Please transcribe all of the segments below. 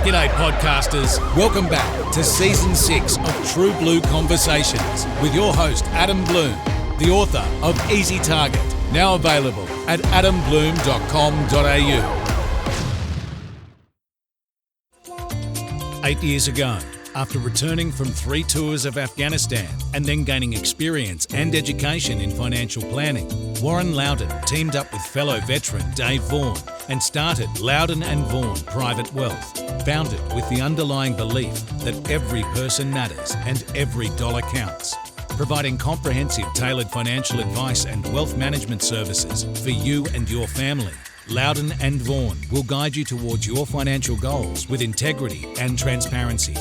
G'day podcasters, welcome back to Season 6 of True Blue Conversations with your host Adam Blum, the author of Easy Target, now available at adamblum.com.au. 8 years ago, after returning from 3 tours of Afghanistan and then gaining experience and education in financial planning, Warren Loudon teamed up with fellow veteran Dave Vaughan and started Loudon and Vaughan Private Wealth, founded with the underlying belief that every person matters and every dollar counts, providing comprehensive tailored financial advice and wealth management services for you and your family. Loudon and Vaughan will guide you towards your financial goals with integrity and transparency.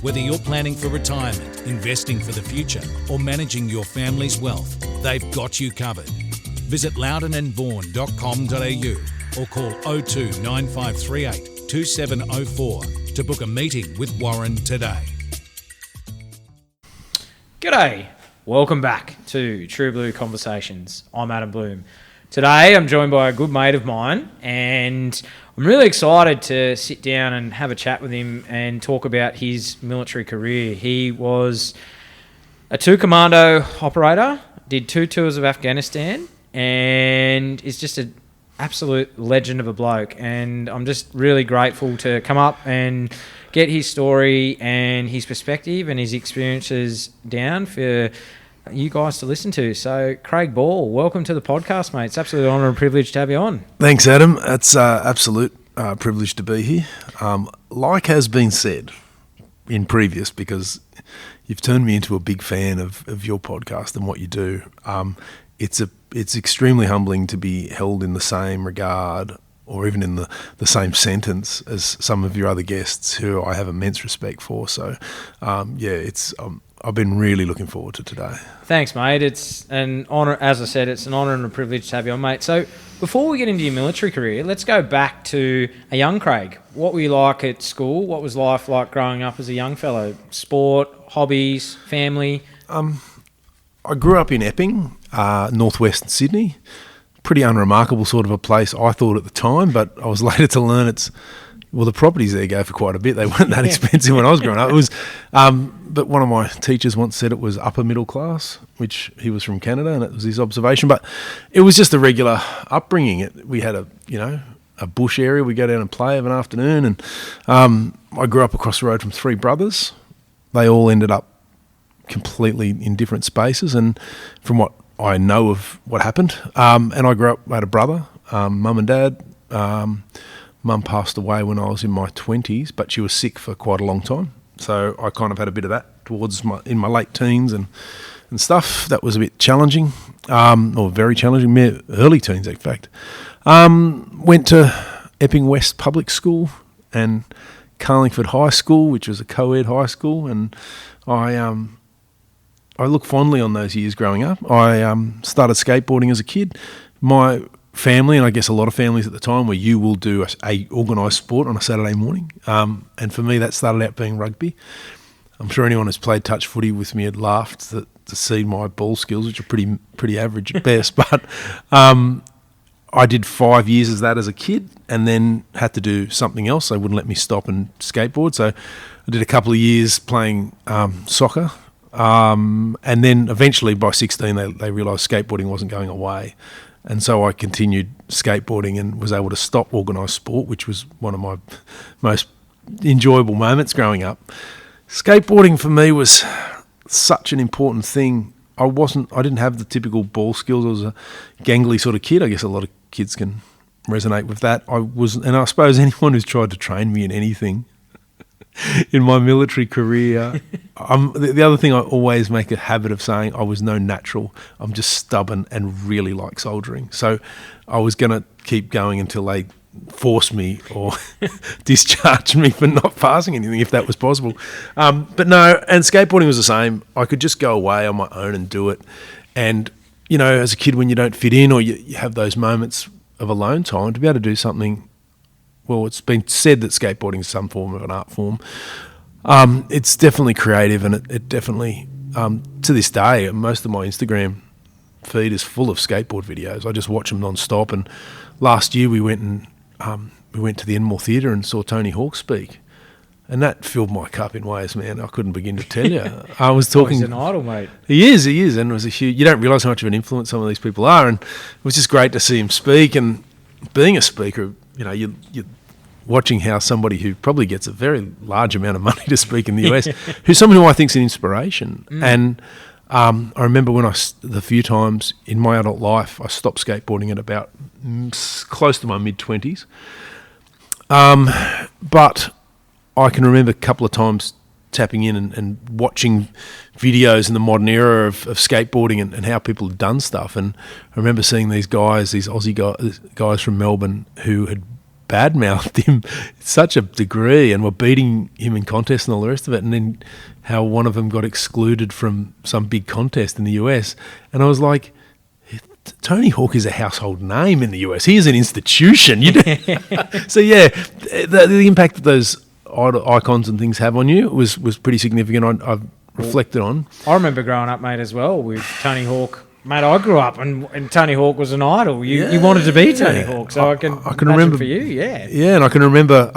Whether you're planning for retirement, investing for the future, or managing your family's wealth, they've got you covered. Visit loudonandvaughan.com.au or call 02 9538 2704 to book a meeting with Warren today. G'day, welcome back to True Blue Conversations. I'm Adam Blum. Today I'm joined by a good mate of mine and I'm really excited to sit down and have a chat with him and talk about his military career. He was a 2 commando operator, did 2 tours of Afghanistan, and is just an absolute legend of a bloke. And I'm just really grateful to come up and get his story and his perspective and his experiences down for you guys to listen to. So, Craig Ball, welcome to the podcast, mate. It's absolute honour and privilege to have you on. Thanks, Adam. It's absolute privilege to be here. Like has been said in previous, because you've turned me into a big fan of your podcast and what you do. It's extremely humbling to be held in the same regard or even in the same sentence as some of your other guests who I have immense respect for. So, I've been really looking forward to today. Thanks, mate. It's an honour, as I said, it's an honour and a privilege to have you on, mate. So before we get into your military career, let's go back to a young Craig. What were you like at school? What was life like growing up as a young fellow? Sport, hobbies, family? I grew up in Epping, northwest Sydney. Pretty unremarkable sort of a place, I thought at the time, but I was later to learn the properties there go for quite a bit. They weren't that expensive when I was growing up. It was, but one of my teachers once said it was upper middle class, which he was from Canada, and it was his observation. But it was just a regular upbringing. We had a bush area. We go down and play of an afternoon, and I grew up across the road from 3 brothers. They all ended up completely in different spaces, and from what I know of what happened, and I grew up. I had a brother, mum and dad. Mum passed away when I was in my 20s, but she was sick for quite a long time. So I kind of had a bit of that in my late teens and stuff. That was a bit challenging, or very challenging, early teens in fact. Went to Epping West Public School and Carlingford High School, which was a co-ed high school, and I look fondly on those years growing up. I started skateboarding as a kid. My family, and I guess a lot of families at the time, where you will do a organised sport on a Saturday morning. And for me, that started out being rugby. I'm sure anyone who's played touch footy with me had laughed to see my ball skills, which are pretty average at best. But I did 5 years as that as a kid and then had to do something else. They wouldn't let me stop and skateboard. So I did a couple of years playing soccer. And then eventually by 16, they realised skateboarding wasn't going away. And so I continued skateboarding and was able to stop organised sport, which was one of my most enjoyable moments growing up. Skateboarding for me was such an important thing. I didn't have the typical ball skills. I was a gangly sort of kid. I guess a lot of kids can resonate with that. And I suppose anyone who's tried to train me in anything in my military career, the other thing I always make a habit of saying, I was no natural. I'm just stubborn and really like soldiering. So I was going to keep going until they forced me or discharged me for not passing anything, if that was possible. But no, and skateboarding was the same. I could just go away on my own and do it. And, as a kid, when you don't fit in or you have those moments of alone time, to be able to do something. Well, it's been said that skateboarding is some form of an art form. It's definitely creative, and it definitely, to this day, most of my Instagram feed is full of skateboard videos. I just watch them non-stop. And last year we went to the Enmore Theatre and saw Tony Hawk speak. And that filled my cup in ways, man, I couldn't begin to tell you. I was talking... He's an idol, mate. He is, and it was a huge... You don't realise how much of an influence some of these people are, and it was just great to see him speak. And being a speaker, you're watching how somebody who probably gets a very large amount of money to speak in the US, who's someone who I think is an inspiration. And I remember when the few times in my adult life, I stopped skateboarding at about close to my mid-20s. But I can remember a couple of times tapping in and watching videos in the modern era of skateboarding and how people had done stuff. And I remember seeing these Aussie guys from Melbourne who had badmouthed him to such a degree and were beating him in contests and all the rest of it. And then how one of them got excluded from some big contest in the US. And I was like, Tony Hawk is a household name in the US. He is an institution. So yeah, the impact that those icons and things have on you was pretty significant. I've reflected on. I remember growing up, mate, as well with Tony Hawk. Mate, I grew up and Tony Hawk was an idol. You wanted to be Tony Hawk, so I can remember for you, yeah. Yeah, and I can remember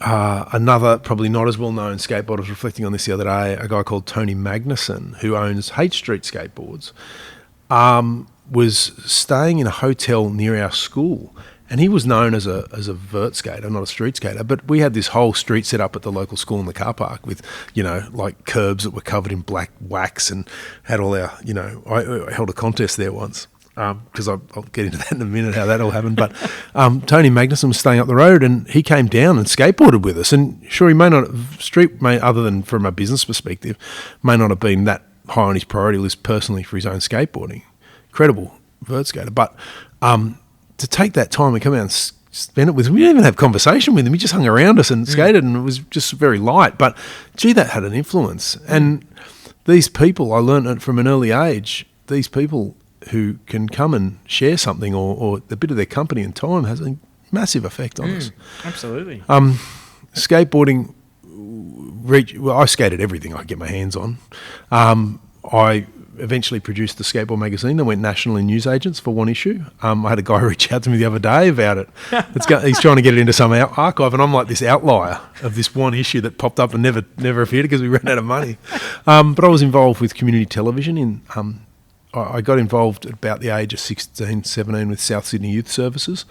another probably not as well known skateboarder. I was reflecting on this the other day. A guy called Tony Magnuson, who owns Hate Street Skateboards, was staying in a hotel near our school. And he was known as a vert skater, not a street skater. But we had this whole street set up at the local school in the car park with, like curbs that were covered in black wax and had all our, I held a contest there once because I'll get into that in a minute, how that all happened. But Tony Magnuson was staying up the road and he came down and skateboarded with us. And sure, he other than from a business perspective, may not have been that high on his priority list personally for his own skateboarding. Incredible vert skater. But to take that time and come out and spend it with him, we didn't even have conversation with him. He just hung around us and skated, and it was just very light. But, gee, that had an influence. And these people, I learned it from an early age, these people who can come and share something or a bit of their company and time has a massive effect on us. Absolutely. Skateboarding, I skated everything I could get my hands on. I eventually produced the skateboard magazine that went national in newsagents for one issue. I had a guy reach out to me the other day about it. He's trying to get it into some archive, and I'm like this outlier of this one issue that popped up and never appeared because we ran out of money. But I was involved with community television. I got involved at about the age of 16, 17 with South Sydney Youth Services,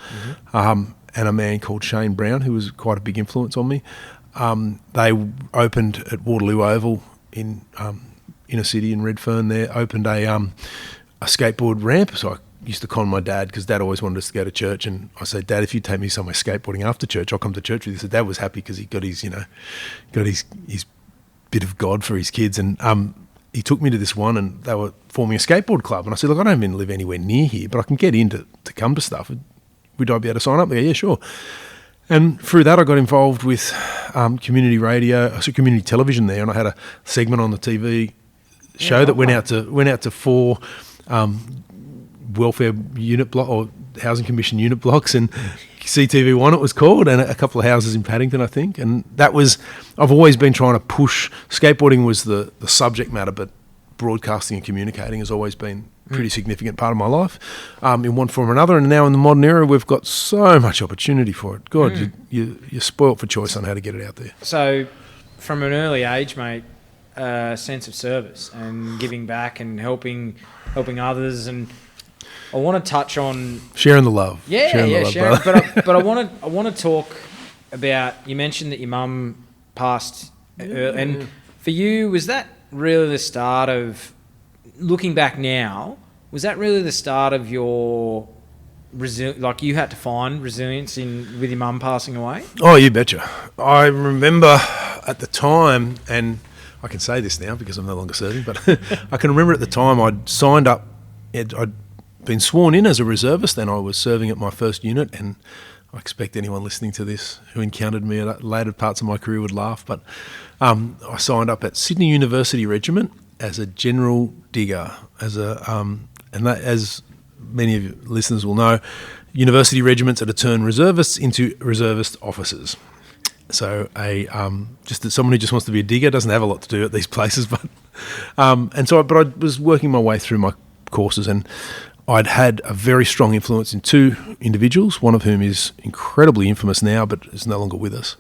and a man called Shane Brown, who was quite a big influence on me. They opened at Waterloo Oval in inner city in Redfern. There opened a skateboard ramp, so I used to con my dad because Dad always wanted us to go to church, and I said, Dad, if you take me somewhere skateboarding after church, I'll come to church with you. So Dad was happy because he got his bit of God for his kids, and he took me to this one, and they were forming a skateboard club, and I said, look, I don't even live anywhere near here, but I can get in to come to stuff. Would I be able to sign up? They go, yeah, sure. And through that, I got involved with community community television there, and I had a segment on the TV show that went out to 4 welfare unit block or housing commission unit blocks, and CTV1 it was called, and a couple of houses in Paddington, I think. And that was, I've always been trying to push. Skateboarding was the subject matter, but broadcasting and communicating has always been a pretty significant part of my life in one form or another. And now in the modern era, we've got so much opportunity for it. God, you're spoilt for choice on how to get it out there. So from an early age, mate, sense of service and giving back and helping others, and I want to touch on sharing the love. Sharing. But I want to talk about, you mentioned that your mum passed, and for you, was that really the start of, looking back now, was that really the start of your like you had to find resilience with your mum passing away? Oh, you betcha. I remember at the time, and I can say this now because I'm no longer serving, but I can remember at the time I'd signed up, I'd been sworn in as a reservist, and I was serving at my first unit, and I expect anyone listening to this who encountered me at later parts of my career would laugh, but I signed up at Sydney University Regiment as a general digger, as many of your listeners will know, university regiments are to turn reservists into reservist officers. So just someone who just wants to be a digger doesn't have a lot to do at these places, but I was working my way through my courses, and I'd had a very strong influence in 2 individuals, one of whom is incredibly infamous now, but is no longer with us.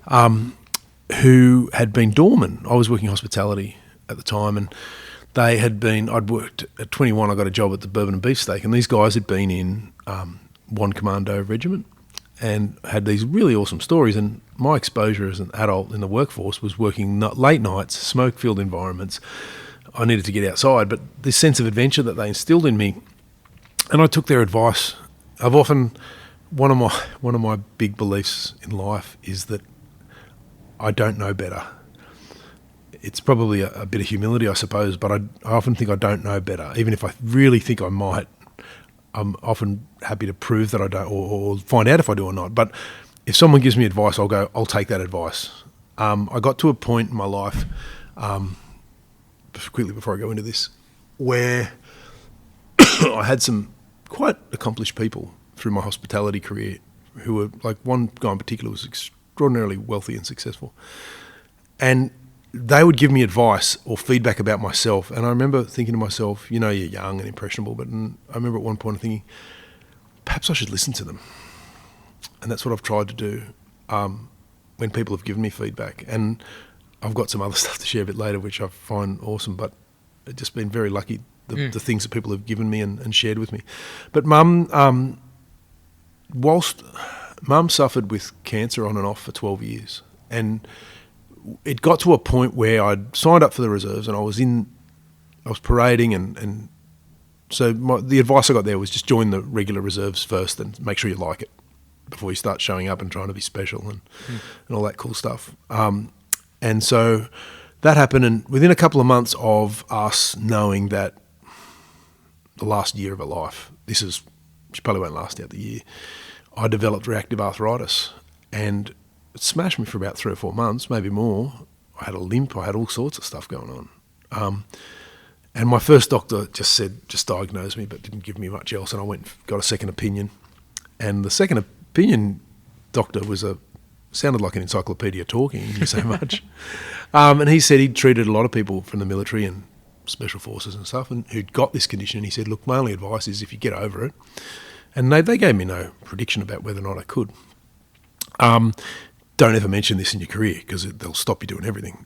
who had been doormen. I was working hospitality at the time, and I'd worked at 21, I got a job at the Bourbon and Beefsteak, and these guys had been in one Commando Regiment and had these really awesome stories. And my exposure as an adult in the workforce was working late nights, smoke-filled environments. I needed to get outside, but this sense of adventure that they instilled in me, and I took their advice. One of my big beliefs in life is that I don't know better. It's probably a bit of humility, I suppose, but I often think I don't know better. Even if I really think I might, I'm often happy to prove that I don't, or find out if I do or not. But if someone gives me advice, I'll take that advice. I got to a point in my life, quickly before I go into this, where I had some quite accomplished people through my hospitality career who were, like one guy in particular was extraordinarily wealthy and successful. And they would give me advice or feedback about myself. And I remember thinking to myself, you're young and impressionable, but I remember at one point thinking, perhaps I should listen to them. And that's what I've tried to do when people have given me feedback. And I've got some other stuff to share a bit later, which I find awesome, but I've just been very lucky, the things that people have given me and shared with me. But whilst Mum suffered with cancer on and off for 12 years, and it got to a point where I'd signed up for the reserves and I was parading, and so the advice I got there was just join the regular reserves first and make sure you like it before you start showing up and trying to be special and all that cool stuff. And so that happened, and within a couple of months of us knowing that the last year of her life, she probably won't last out the year, I developed reactive arthritis, and it smashed me for about 3 or 4 months, maybe more. I had a limp, I had all sorts of stuff going on. And my first doctor just diagnosed me, but didn't give me much else, and I went and got a second opinion. And the second opinion doctor sounded like an encyclopedia talking, he knew so much. And he said he'd treated a lot of people from the military and special forces and stuff, and who'd got this condition. And he said, look, my only advice is if you get over it, and they gave me no prediction about whether or not I could. Don't ever mention this in your career because they'll stop you doing everything.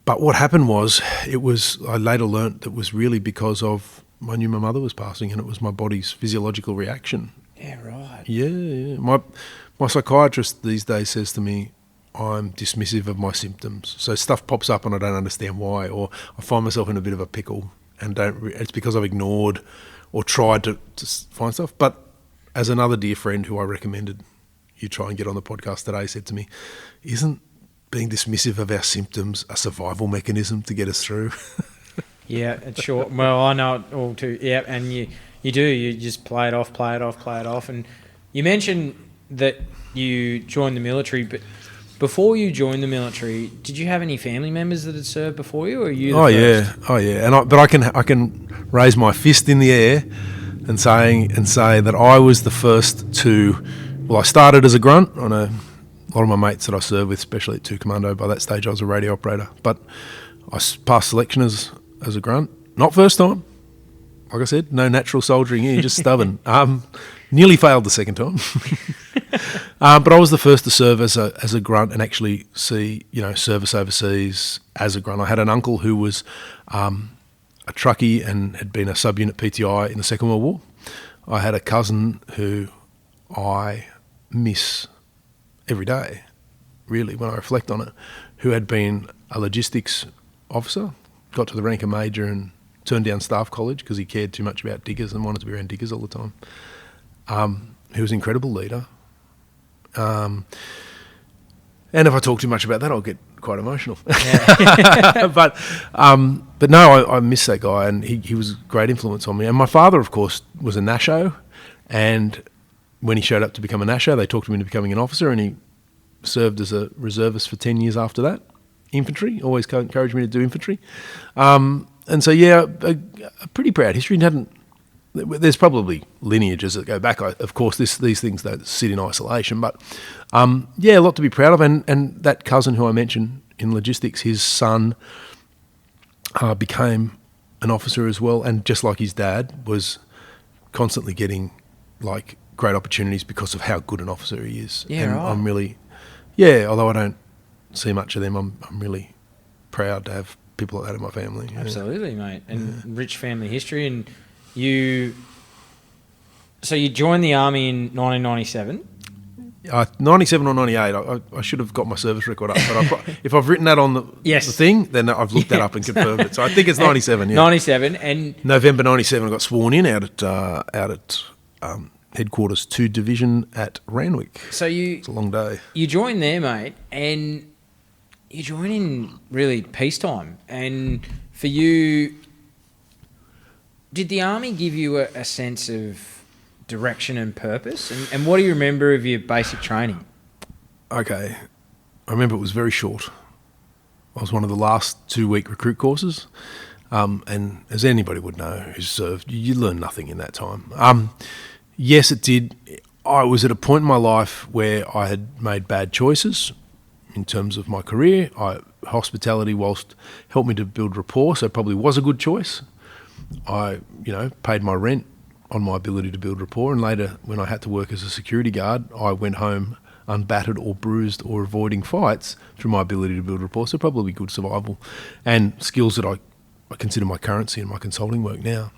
But what happened was, I later learnt that was really because I knew my mother was passing, and it was my body's physiological reaction. Yeah, right. Yeah. My psychiatrist these days says to me, I'm dismissive of my symptoms. So stuff pops up and I don't understand why, or I find myself in a bit of a pickle and it's because I've ignored or tried to find stuff. But as another dear friend who I recommended you try and get on the podcast today said to me, isn't being dismissive of our symptoms a survival mechanism to get us through? Yeah, it's short. Well, I know it all too. Yeah, and you just play it off. And you mentioned that you joined the military, but before you joined the military, did you have any family members that had served before you, or are you the first? Yeah. But I can raise my fist in the air and say that I was the first to. Well, I started as a grunt. On a lot of my mates that I served with, especially at 2 Commando, by that stage I was a radio operator. But I passed selection as a grunt. Not first time. Like I said, no natural soldiering here, just stubborn. Nearly failed the second time. But I was the first to serve as a grunt and actually see, service overseas as a grunt. I had an uncle who was a truckie and had been a subunit PTI in the Second World War. I had a cousin who I miss every day, really, when I reflect on it, who had been a logistics officer, got to the rank of major and turned down staff college because he cared too much about diggers and wanted to be around diggers all the time. He was an incredible leader. And if I talk too much about that, I'll get quite emotional. Yeah. But no, I miss that guy, and he was a great influence on me. And my father, of course, was a Nasho, and when he showed up to become a Nasho, they talked him into becoming an officer, and he served as a reservist for 10 years after that. Infantry, always encouraged me to do infantry. And so, yeah, a pretty proud history. There's probably lineages that go back. Of course, these things don't sit in isolation, but a lot to be proud of. And that cousin who I mentioned in logistics, his son became an officer as well, and just like his dad, was constantly getting great opportunities because of how good an officer he is. Yeah, and right. I'm really, Yeah, although I don't see much of them, I'm really proud to have people like that in my family. Yeah. Absolutely, mate. And rich family history. And so you joined the army in 1997. 97 or 98, I should have got my service record up, but if I've written that on the thing, then I've looked that up and confirmed it. So I think it's 97, yeah. 97, and... November 97, I got sworn in out at Headquarters 2 Division at Randwick. So it's a long day. You joined there, mate, and you joined in really peacetime. And for you, did the army give you a sense of direction and purpose? And what do you remember of your basic training? Okay. I remember it was very short. I was one of the last 2-week recruit courses. And as anybody would know who's served, you learn nothing in that time. Yes, it did. I was at a point in my life where I had made bad choices in terms of my career. Hospitality, whilst helped me to build rapport, so probably was a good choice. I, paid my rent on my ability to build rapport, and later when I had to work as a security guard, I went home unbattered or bruised or avoiding fights through my ability to build rapport, so probably good survival and skills that I consider my currency in my consulting work now.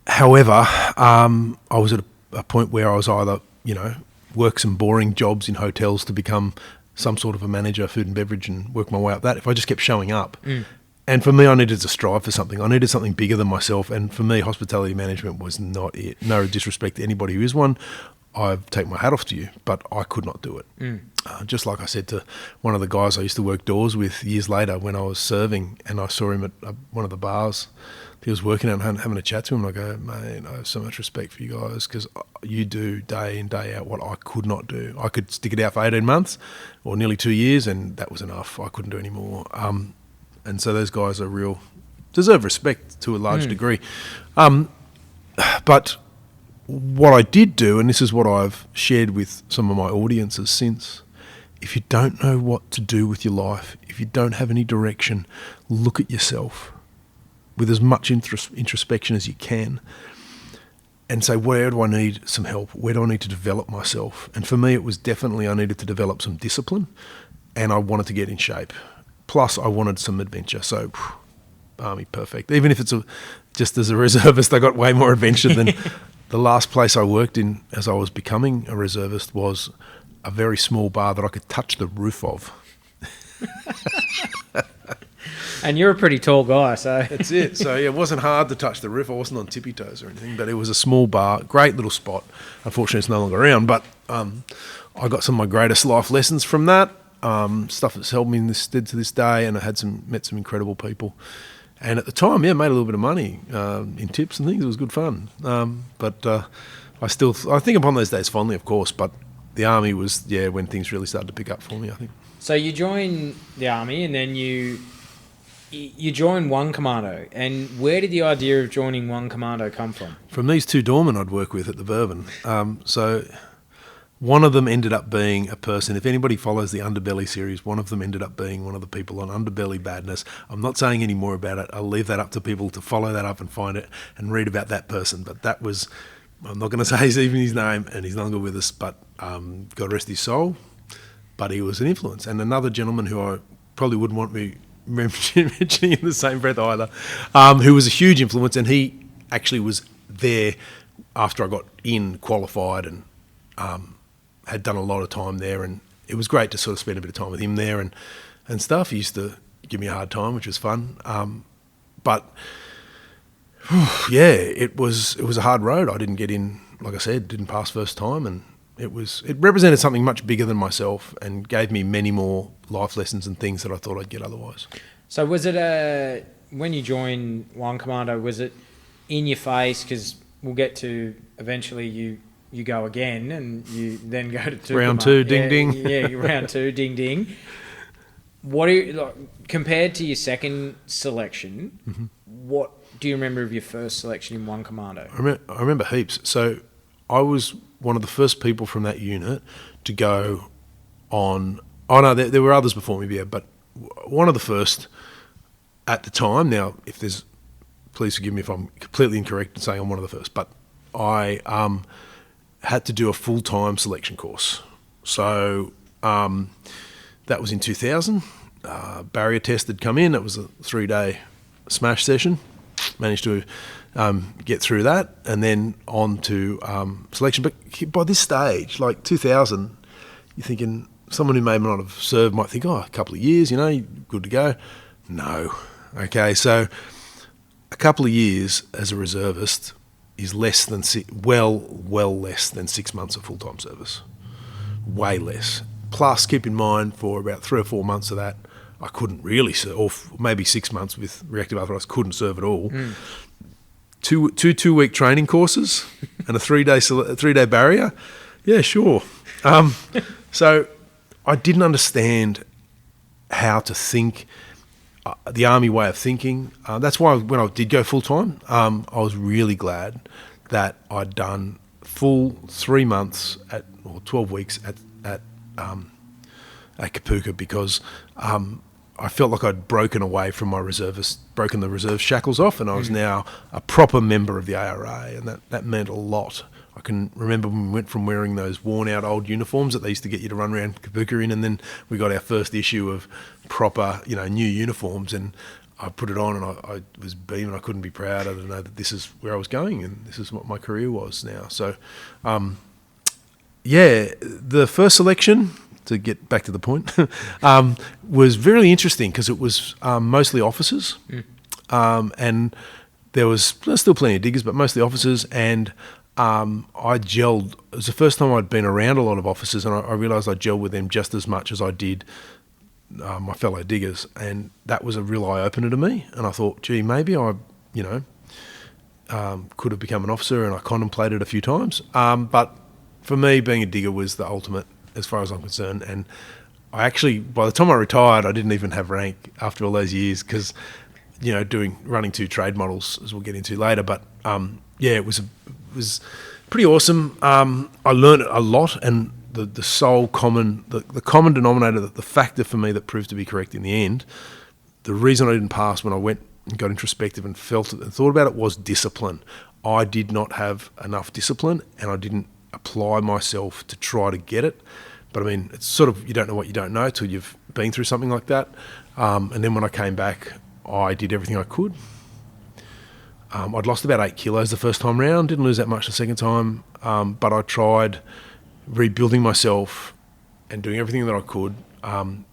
However, I was at a point where I was either, work some boring jobs in hotels to become some sort of a manager, food and beverage, and work my way up that. If I just kept showing up. And for me, I needed to strive for something. I needed something bigger than myself. And for me, hospitality management was not it. No disrespect to anybody who is one. I take my hat off to you, but I could not do it. Just like I said to one of the guys I used to work doors with years later when I was serving, and I saw him at one of the bars. He was working out and having a chat to him. And I go, mate, I have so much respect for you guys because you do day in, day out what I could not do. I could stick it out for 18 months or nearly 2 years, and that was enough. I couldn't do any more. And so those guys deserve respect to a large degree. But what I did do, and this is what I've shared with some of my audiences since, if you don't know what to do with your life, if you don't have any direction, look at yourself with as much introspection as you can and say, where do I need some help? Where do I need to develop myself? And for me, it was definitely I needed to develop some discipline, and I wanted to get in shape. Plus, I wanted some adventure. So, Army, perfect. Even if it's just as a reservist, I got way more adventure than the last place I worked in as I was becoming a reservist was a very small bar that I could touch the roof of. And you're a pretty tall guy, so... That's it. So, yeah, it wasn't hard to touch the roof. I wasn't on tippy toes or anything, but it was a small bar, great little spot. Unfortunately, it's no longer around, but I got some of my greatest life lessons from that. Stuff that's helped me in this stead to this day, and I had met some incredible people. And at the time, made a little bit of money in tips and things. It was good fun. But I think upon those days fondly, of course, but the Army was, when things really started to pick up for me, I think. So you joined the Army, and then you joined One Commando. And where did the idea of joining One Commando come from? From these 2 doormen I'd work with at the Bourbon. So one of them ended up being a person, if anybody follows the Underbelly series, one of them ended up being one of the people on Underbelly Badness. I'm not saying any more about it. I'll leave that up to people to follow that up and find it and read about that person. But that was, I'm not going to say even his name, and he's no longer with us, but God rest his soul. But he was an influence. And another gentleman who I probably wouldn't want me mentioning in the same breath either, who was a huge influence, and he actually was there after I got qualified, and had done a lot of time there, and it was great to sort of spend a bit of time with him there and stuff. He used to give me a hard time, which was fun. But it was a hard road. I didn't get in, like I said, didn't pass first time, and it represented something much bigger than myself and gave me many more life lessons and things that I thought I'd get otherwise. So was it when you joined One Commando, was it in your face? Because we'll get to eventually you go again, and you then go to round 2, ding ding. Yeah, round 2, ding ding. What are you, compared to your second selection? Mm-hmm. What do you remember of your first selection in One Commando? I remember heaps. So I was one of the first people from that unit to go on. Oh no, there were others before me, but one of the first at the time. Now, please forgive me if I'm completely incorrect in saying I'm one of the first, but I had to do a full-time selection course. So that was in 2000. Barrier test had come in. It was a 3-day smash session. Managed to get through that, and then on to selection. But by this stage, like 2000, you're thinking someone who may not have served might think, a couple of years, good to go. No. Okay, so a couple of years as a reservist is less than well less than 6 months of full-time service. Way less. Plus, keep in mind, for about 3 or 4 months of that, I couldn't really serve, or maybe 6 months with reactive arthritis, couldn't serve at all. Two 2-week training courses and a 3-day barrier. Yeah, sure. So I didn't understand how to think, the Army way of thinking. That's why when I did go full-time, I was really glad that I'd done full 3 months or 12 weeks at Kapooka, because I felt like I'd broken away from my broken the reserve shackles off, and I was now a proper member of the ARA, and that meant a lot. I can remember when we went from wearing those worn-out old uniforms that they used to get you to run around Kapooka in, and then we got our first issue of proper, new uniforms, and I put it on, and I was beaming. I couldn't be prouder to know that this is where I was going, and this is what my career was now. So, the first selection, to get back to the point, was very interesting because it was mostly officers, and there's still plenty of diggers, but mostly officers, and I gelled. It was the first time I'd been around a lot of officers, and I realised I gelled with them just as much as I did my fellow diggers, and that was a real eye-opener to me. And I thought, gee, maybe I, could have become an officer, and I contemplated a few times. But for me, being a digger was the ultimate, as far as I'm concerned. And I actually, by the time I retired, I didn't even have rank after all those years because, running 2 trade models, as we'll get into later. But it was pretty awesome. I learned a lot, and the sole common, the common denominator, the factor for me that proved to be correct in the end, the reason I didn't pass when I went and got introspective and felt it and thought about it, was discipline. I did not have enough discipline, and I didn't apply myself to try to get it. But I mean, it's sort of, you don't know what you don't know till you've been through something like that. And then when I came back, I did everything I could. I'd lost about 8 kilos the first time round, didn't lose that much the second time, but I tried rebuilding myself and doing everything that I could.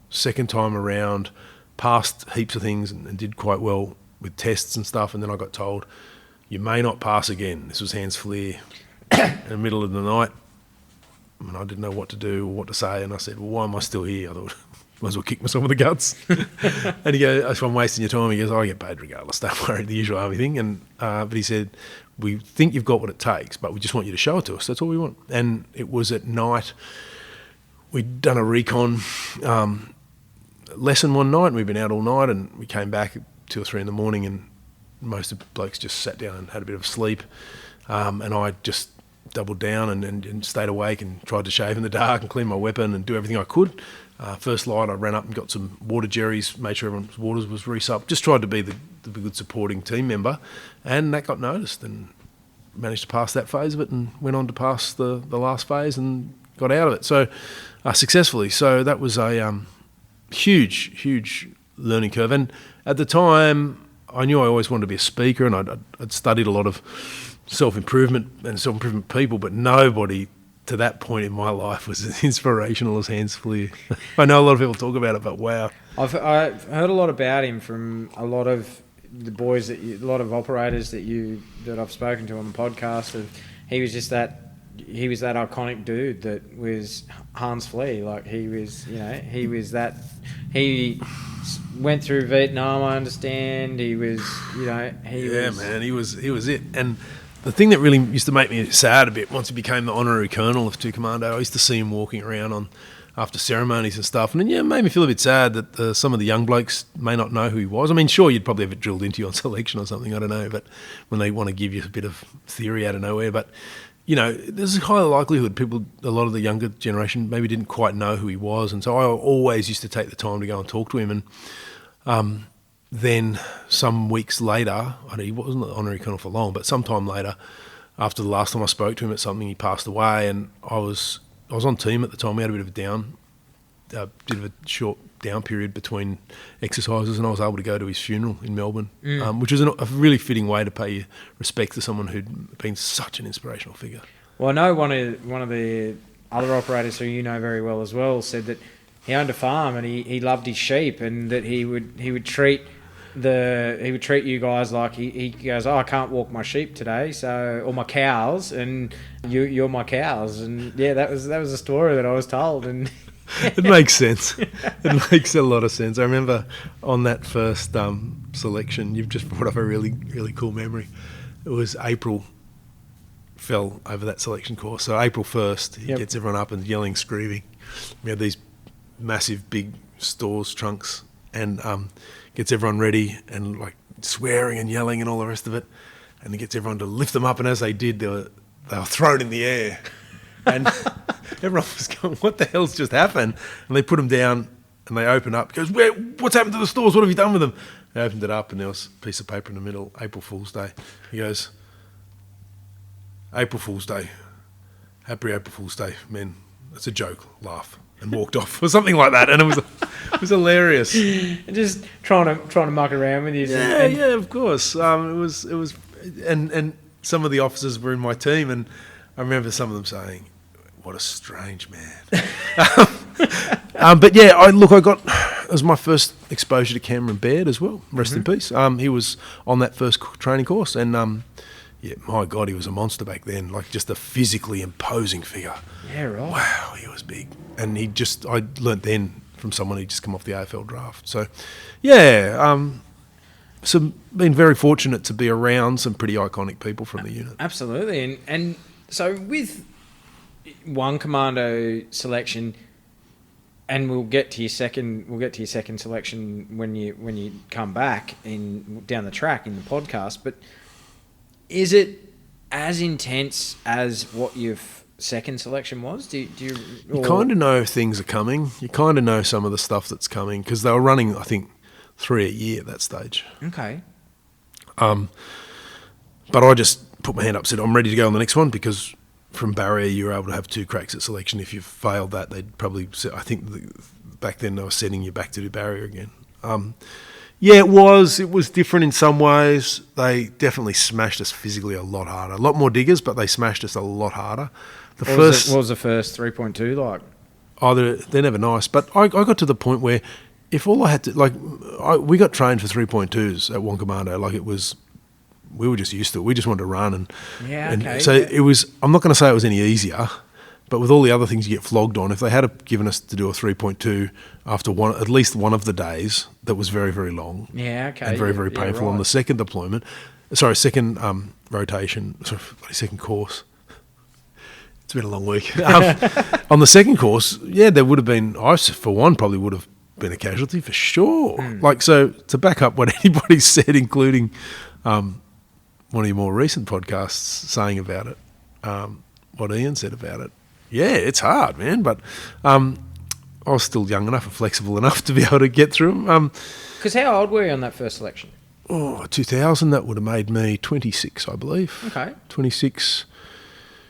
Second time around, passed heaps of things and did quite well with tests and stuff, and then I got told, you may not pass again. This was Hans Fleer in the middle of the night, and I didn't know what to do or what to say, and I said, well, why am I still here? I thought, might as well kick myself in the guts. And he goes, I'm wasting your time. He goes, I get paid regardless, don't worry, the usual Army thing. And but he said, we think you've got what it takes, but we just want you to show it to us. That's all we want. And it was at night. We'd done a recon lesson one night, and we'd been out all night, and we came back at 2 or 3 in the morning, and most of the blokes just sat down and had a bit of a sleep. And I just doubled down and stayed awake and tried to shave in the dark and clean my weapon and do everything I could. First light, I ran up and got some water jerrys, made sure everyone's waters was resupped, just tried to be the good supporting team member, and that got noticed, and managed to pass that phase of it and went on to pass the last phase and got out of it so successfully. So that was a huge learning curve. And at the time, I knew I always wanted to be a speaker, and I'd studied a lot of self-improvement people, but nobody to that point in my life was as inspirational as Hans Fleer. I know a lot of people talk about it, but wow. I've heard a lot about him from a lot of the boys a lot of operators that I've spoken to on the podcast. He was that iconic dude that was Hans Fleer. Like he was that. He went through Vietnam, I understand. He was. Man, he was it. And the thing that really used to make me sad a bit, once he became the honorary colonel of 2 Commando, I used to see him walking around after ceremonies and stuff, and it made me feel a bit sad that some of the young blokes may not know who he was. I mean, sure, you'd probably have it drilled into you on selection or something, I don't know, but when they want to give you a bit of theory out of nowhere. But, there's a high likelihood a lot of the younger generation maybe didn't quite know who he was, and so I always used to take the time to go and talk to him. And then some weeks later, he wasn't the honorary colonel for long, but sometime later, after the last time I spoke to him at something, he passed away, and I was I was on team at the time. We had a bit of a short down period between exercises, and I was able to go to his funeral in Melbourne, which was a really fitting way to pay respect to someone who'd been such an inspirational figure. Well, I know one of the other operators who you know very well as well said that he owned a farm and he loved his sheep, and that he would treat you guys like he goes, oh, I can't walk my sheep today, or my cows, and you're my cows. And yeah, that was a story that I was told, and it makes sense. It makes a lot of sense. I remember on that first selection, you've just brought up a really, really cool memory. It was April fell over that selection course. So April 1st, he gets everyone up and yelling, screaming. We had these massive, big stores, trunks, and gets everyone ready and like swearing and yelling and all the rest of it. And he gets everyone to lift them up, and as they did, they were thrown in the air. And everyone was going, what the hell's just happened? And they put them down and they open up. He goes, what's happened to the stores? What have you done with them? They opened it up and there was a piece of paper in the middle, April Fool's Day. He goes, April Fool's Day. Happy April Fool's Day, men. It's a joke, laugh. And walked off or something like that. And it was hilarious. Just trying to muck around with you. Yeah, of course. It was and some of the officers were in my team, and I remember some of them saying, what a strange man. But yeah, it was my first exposure to Cameron Baird as well. Rest in peace. He was on that first training course, and yeah, my God, he was a monster back then. Like just a physically imposing figure. Yeah, right. Wow, he was big, and I learnt then from someone who'd just come off the AFL draft. So, yeah, been very fortunate to be around some pretty iconic people from the unit. Absolutely, and so with one commando selection, and we'll get to your second selection when you come back down the track in the podcast. But is it as intense as what your second selection was? Do you kind of know things are coming. You kind of know some of the stuff that's coming because they were running, I think, 3 a year at that stage. Okay. But I just put my hand up, said I'm ready to go on the next one, because from barrier you were able to have 2 cracks at selection. If you failed that, they'd probably, I think back then they were sending you back to do barrier again. Yeah, it was different in some ways. They definitely smashed us physically a lot harder. A lot more diggers, but they smashed us a lot harder. What was the first 3.2 like? Oh, they're never nice. But I got to the point where if all I had to, we got trained for 3.2s at One Commando. Like we were just used to it. We just wanted to run. And so it was, I'm not going to say it was any easier, but with all the other things you get flogged on, if they had given us to do a 3.2 after at least one of the days, that was very, very long. Yeah, okay. And very, very painful on the second second rotation, second course. It's been a long week. On the second course, yeah, there would have been, I, for one, probably would have been a casualty for sure. Like, so to back up what anybody said, including one of your more recent podcasts saying about it, what Ian said about it, yeah, it's hard, man, but I was still young enough and flexible enough to be able to get through them. Because how old were you on that first selection? 2000, that would have made me 26, I believe. Okay. 26.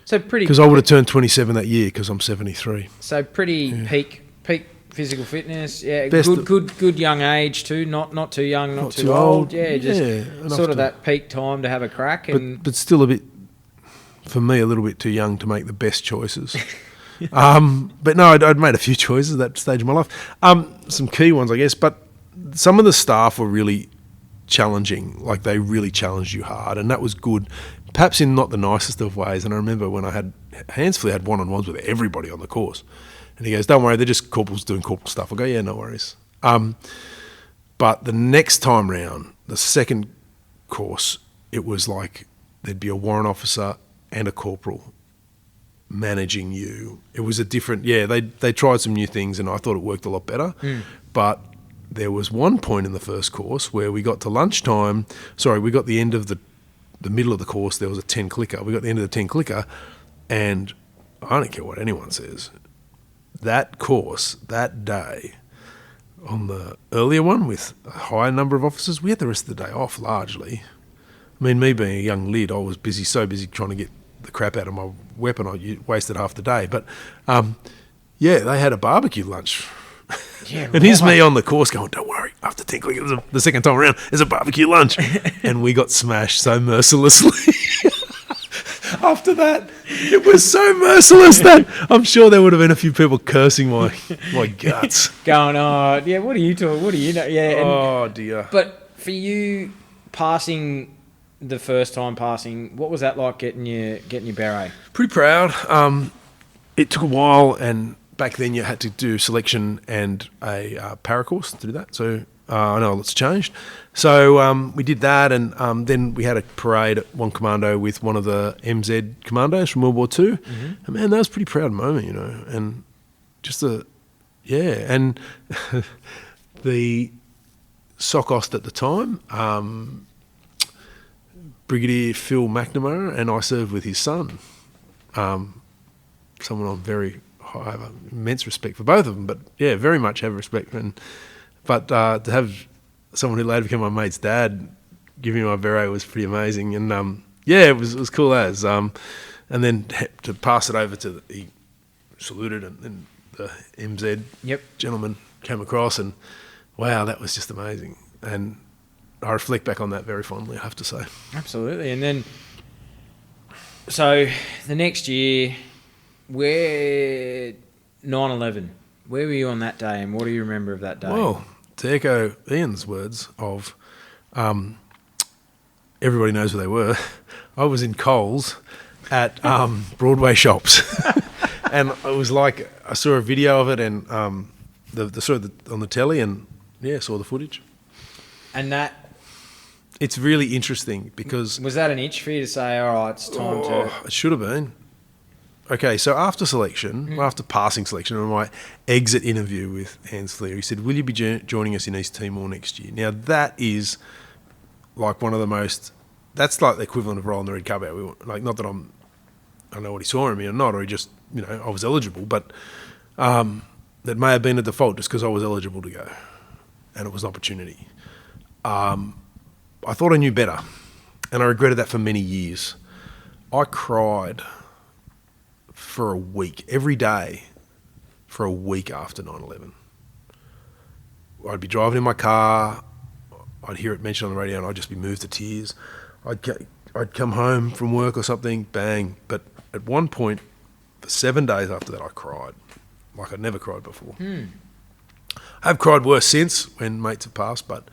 So pretty... Because I would have turned 27 that year because I'm 73. So pretty peak physical fitness, yeah, good young age too, not too young, not too old. Yeah, just sort of that peak time to have a crack. But still a bit, for me, a little bit too young to make the best choices. But no, I'd made a few choices at that stage of my life. Some key ones, I guess, but some of the staff were really challenging. Like, they really challenged you hard, and that was good, perhaps in not the nicest of ways. And I remember when I had Hansfully had one-on-ones with everybody on the course, and he goes, don't worry, they're just corporals doing corporal stuff. I go, yeah, no worries. But the next time round, the second course, it was like there'd be a warrant officer and a corporal managing you. It was a different, they tried some new things, and I thought it worked a lot better. But there was one point in the first course where we got to lunchtime. Sorry, we got the end of the middle of the course. There was a 10 clicker. We got the end of the 10 clicker, and I don't care what anyone says. That course, that day, on the earlier one with a higher number of officers, we had the rest of the day off largely. I mean, me being a young lid, I was so busy trying to get the crap out of my weapon. I wasted half the day. But, they had a barbecue lunch. Yeah, And here's me on the course going, don't worry, after tinkling the second time around, there's a barbecue lunch. And we got smashed so mercilessly. After that, it was so merciless that I'm sure there would have been a few people cursing my guts. Going, oh, yeah, what are you doing? What do you know? Yeah. Oh, dear. But for you, the first time passing, what was that like getting your beret? Pretty proud. It took a while, and back then you had to do selection and a para course to do that. So I know it's changed. So we did that, and then we had a parade at one commando with one of the MZ commandos from World War II. Mm-hmm. And man, that was a pretty proud moment, and just and the SOCOST at the time, Brigadier Phil McNamara, and I served with his son, someone I'm very I have immense respect for both of them, but yeah, very much have respect. But to have someone who later became my mate's dad give me my beret was pretty amazing, and it was cool as. And then to pass it over to he saluted, and the MZ gentleman came across, and wow, that was just amazing. And I reflect back on that very fondly, I have to say. Absolutely. And then, so the next year, where 9/11, where were you on that day, and what do you remember of that day? Well, to echo Ian's words of everybody knows where they were, I was in Coles at Broadway shops. And it was like I saw a video of it, and on the telly, and saw the footage. And that... It's really interesting because... Was that an itch for you to say, all right, it's time to... It should have been. Okay, so after passing selection, on my exit interview with Hans Fleer, he said, will you be joining us in East Timor next year? Now, that is like one of the most... That's like the equivalent of rolling the red carpet. Not that I don't know what he saw in me or not, or he just, I was eligible, but that may have been a default just because I was eligible to go, and it was an opportunity. I thought I knew better, and I regretted that for many years. I cried for a week, every day, for a week after 9/11. I'd be driving in my car, I'd hear it mentioned on the radio, and I'd just be moved to tears. I'd come home from work or something, bang. But at one point, for 7 days after that, I cried like I'd never cried before. I've cried worse since when mates have passed, but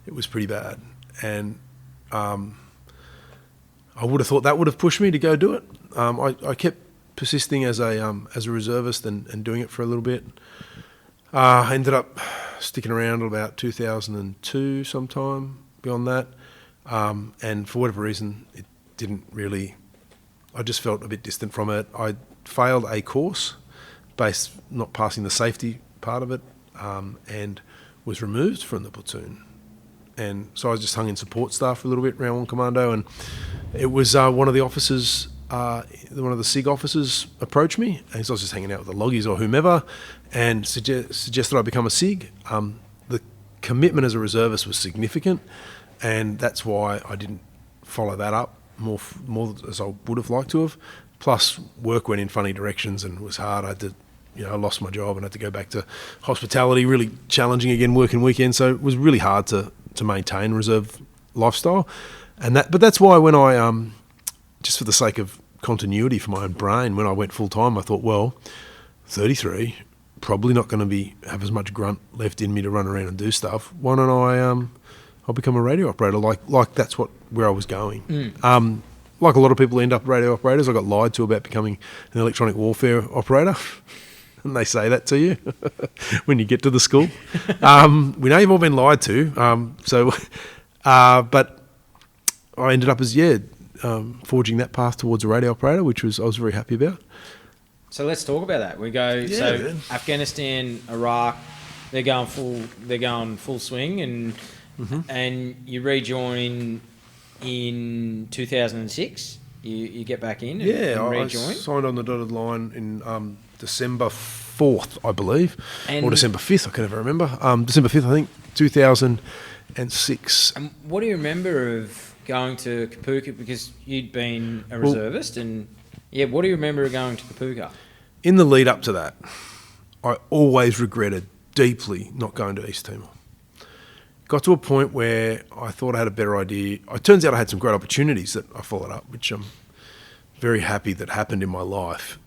it was pretty bad. And I would have thought that would have pushed me to go do it. I kept persisting as a reservist and doing it for a little bit. I ended up sticking around till about 2002 sometime beyond that. And for whatever reason, it didn't really... I just felt a bit distant from it. I failed a course based not passing the safety part of it, and was removed from the platoon. And so I just hung in support staff for a little bit around one commando, and it was one of the officers, one of the SIG officers approached me, and so I was just hanging out with the loggies or whomever, and suggested I become a SIG. The commitment as a reservist was significant, and that's why I didn't follow that up more as I would have liked to have. Plus, work went in funny directions and it was hard. I had to, I lost my job and had to go back to hospitality, really challenging again, working weekends. So it was really hard to maintain reserve lifestyle. But that's why when I, just for the sake of continuity for my own brain, when I went full time, I thought, well, 33, probably not going to have as much grunt left in me to run around and do stuff. Why don't I'll become a radio operator, like that's where I was going. Like a lot of people end up radio operators, I got lied to about becoming an electronic warfare operator. And they say that to you when you get to the school. We know you've all been lied to. But I ended up as, forging that path towards a radio operator, which I was very happy about. So let's talk about that. We go, Afghanistan, Iraq, they're going full swing, and and you rejoin in 2006. You get back in and rejoin. I signed on the dotted line in December 4th, I believe, or December 5th, I can never remember. December 5th, I think, 2006. And what do you remember of going to Kapuka, because you'd been a reservist and Yeah, what do you remember going to Kapooka? In the lead up to that, I always regretted deeply not going to East Timor. Got to a point where I thought I had a better idea. It turns out I had some great opportunities that I followed up, which I'm very happy that happened in my life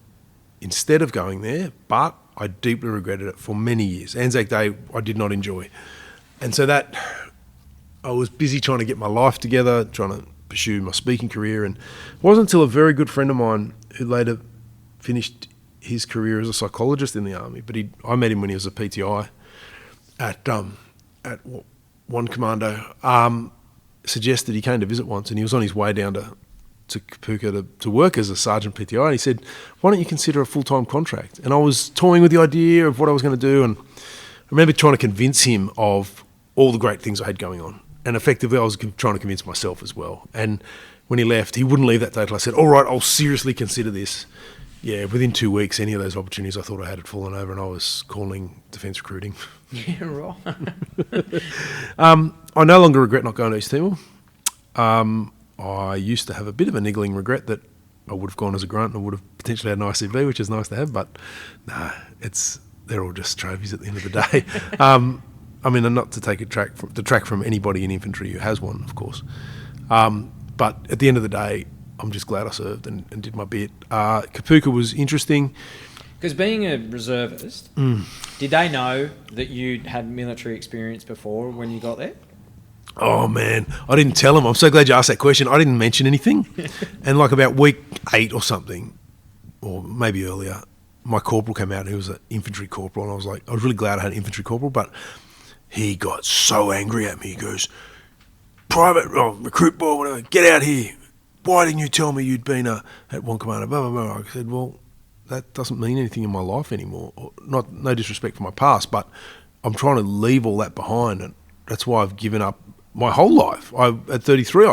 instead of going there, but I deeply regretted it for many years. Anzac Day I did not enjoy. And so that, I was busy trying to get my life together, trying to pursue my speaking career, and it wasn't until a very good friend of mine who later finished his career as a psychologist in the army, but I met him when he was a PTI at one Commando, suggested he came to visit once, and he was on his way down to Kapooka to work as a sergeant PTI, and he said, why don't you consider a full-time contract? And I was toying with the idea of what I was going to do, and I remember trying to convince him of all the great things I had going on, and effectively I was trying to convince myself as well. And when he left, he wouldn't leave that day till I said, all right, I'll seriously consider this. Yeah, within 2 weeks, any of those opportunities I thought I had fallen over, and I was calling defence recruiting. Yeah, right. I no longer regret not going to East Timor. I used to have a bit of a niggling regret that I would have gone as a grunt and I would have potentially had an ICB, which is nice to have, but no, they're all just trophies at the end of the day. I mean, not to take detract from anybody in infantry who has one, of course. But at the end of the day, I'm just glad I served and did my bit. Kapooka was interesting. Because being a reservist, did they know that you'd had military experience before when you got there? Oh, man, I didn't tell them. I'm so glad you asked that question. I didn't mention anything. And like about week 8 or something, or maybe earlier, my corporal came out, who was an infantry corporal, and I was really glad I had an infantry corporal, but he got so angry at me. He goes, recruit boy, whatever, get out here. Why didn't you tell me you'd been at one Commando, blah, blah, blah. I said, well, that doesn't mean anything in my life anymore. No disrespect for my past, but I'm trying to leave all that behind, and that's why I've given up my whole life. At 33,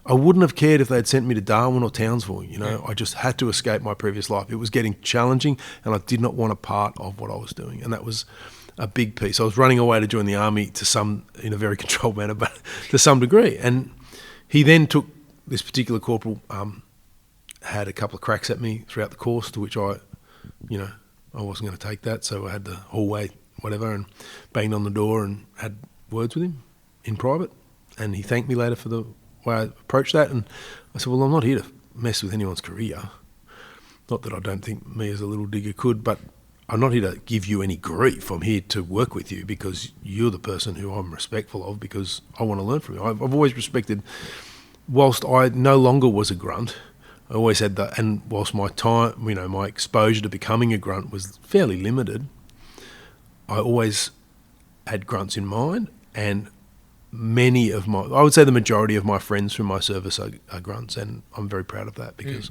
I wouldn't have cared if they'd sent me to Darwin or Townsville. I just had to escape my previous life. It was getting challenging, and I did not want a part of what I was doing, and that was a big piece. I was running away to join the army in a very controlled manner, but to some degree. And he then took this particular corporal, had a couple of cracks at me throughout the course, to which I wasn't going to take that, so I had the hallway, whatever, and banged on the door and had words with him in private, and he thanked me later for the way I approached that. And I said, well, I'm not here to mess with anyone's career. Not that I don't think me as a little digger could, but I'm not here to give you any grief. I'm here to work with you because you're the person who I'm respectful of, because I want to learn from you. I've always respected, whilst I no longer was a grunt, I always had that, and whilst my time, my exposure to becoming a grunt was fairly limited, I always had grunts in mind, and I would say the majority of my friends from my service are grunts, and I'm very proud of that, because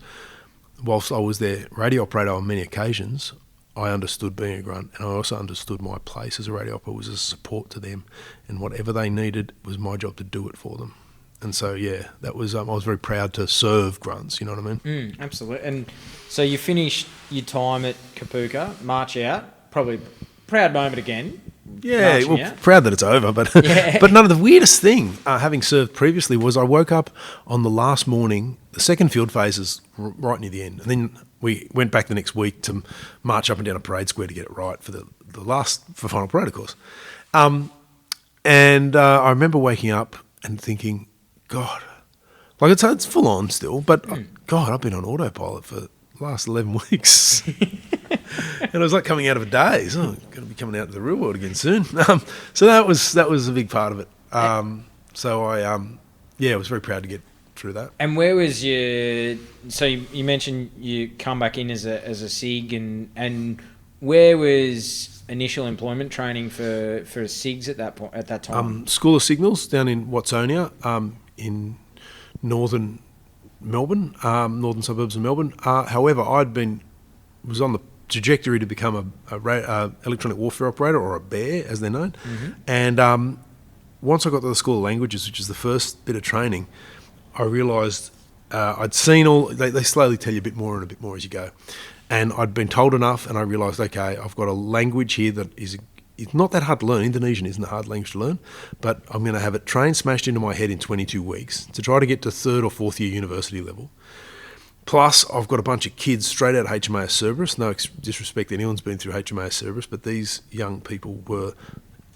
whilst I was their radio operator on many occasions, I understood being a grunt, and I also understood my place as a radio operator was a support to them, and whatever they needed was my job to do it for them. And so, yeah, that was I was very proud to serve grunts, you know what I mean? Absolutely. And so you finished your time at Kapooka, march out, probably proud moment again. Yeah, well, proud that it's over, but but none of the weirdest thing, having served previously, was I woke up on the last morning. The second field phase is right near the end, and then we went back the next week to march up and down a parade square to get it right for for final parade, of course. And I remember waking up and thinking, God, like it's full on still, but God, I've been on autopilot for the last 11 weeks. And it was like coming out of a daze. Oh, going to be coming out to the real world again soon. So that was a big part of it. So I was very proud to get through that. And where was your? So you mentioned you come back in as a SIG, and where was initial employment training for SIGs at that time? School of Signals down in Watsonia, in northern Melbourne, northern suburbs of Melbourne. However, was on the trajectory to become a electronic warfare operator, or a bear as they're known. And once I got to the School of Languages, which is the first bit of training, I realised I'd seen they slowly tell you a bit more as you go, and I'd been told enough, and I realised, okay, I've got a language here that it's not that hard to learn. Indonesian isn't a hard language to learn, but I'm going to have it smashed into my head in 22 weeks to try to get to 3rd or 4th year university level. Plus, I've got a bunch of kids straight out of HMAS Cerberus. No disrespect to anyone's been through HMAS Cerberus, but these young people were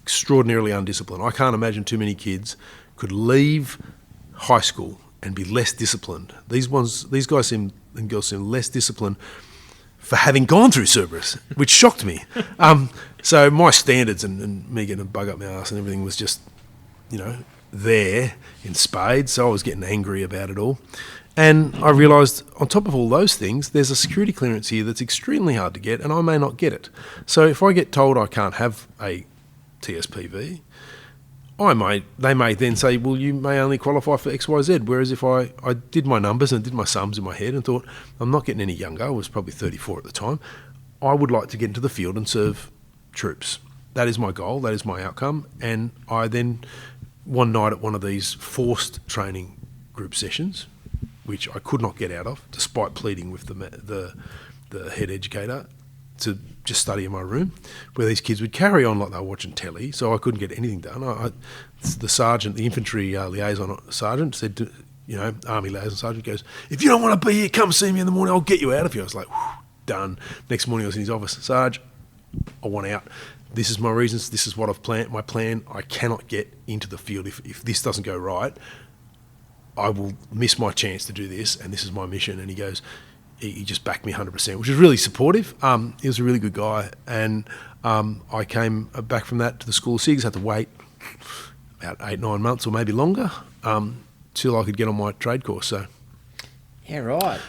extraordinarily undisciplined. I can't imagine too many kids could leave high school and be less disciplined. These guys and girls seem less disciplined for having gone through Cerberus, which shocked me. So my standards and me getting a bug up my ass and everything was just, there in spades. So I was getting angry about it all. And I realised, on top of all those things, there's a security clearance here that's extremely hard to get, and I may not get it. So if I get told I can't have a TSPV, they may then say, well, you may only qualify for X, Y, Z. Whereas if I did my numbers and did my sums in my head and thought, I'm not getting any younger, I was probably 34 at the time, I would like to get into the field and serve troops. That is my goal, that is my outcome. And I then, one night at one of these forced training group sessions, which I could not get out of, despite pleading with the head educator to just study in my room, where these kids would carry on like they were watching telly, so I couldn't get anything done. The sergeant, the infantry liaison sergeant, said to, Army liaison sergeant goes, if you don't want to be here, come see me in the morning, I'll get you out of here. I was like, done. Next morning I was in his office, Sarge, I want out. This is my reasons, this is what I've planned, my plan. I cannot get into the field if this doesn't go right. I will miss my chance to do this, and this is my mission. And he goes, he just backed me 100%, which is really supportive. He was a really good guy. And I came back from that to the School of SIGs, had to wait about 8-9 months or maybe longer till I could get on my trade course. So, yeah, right.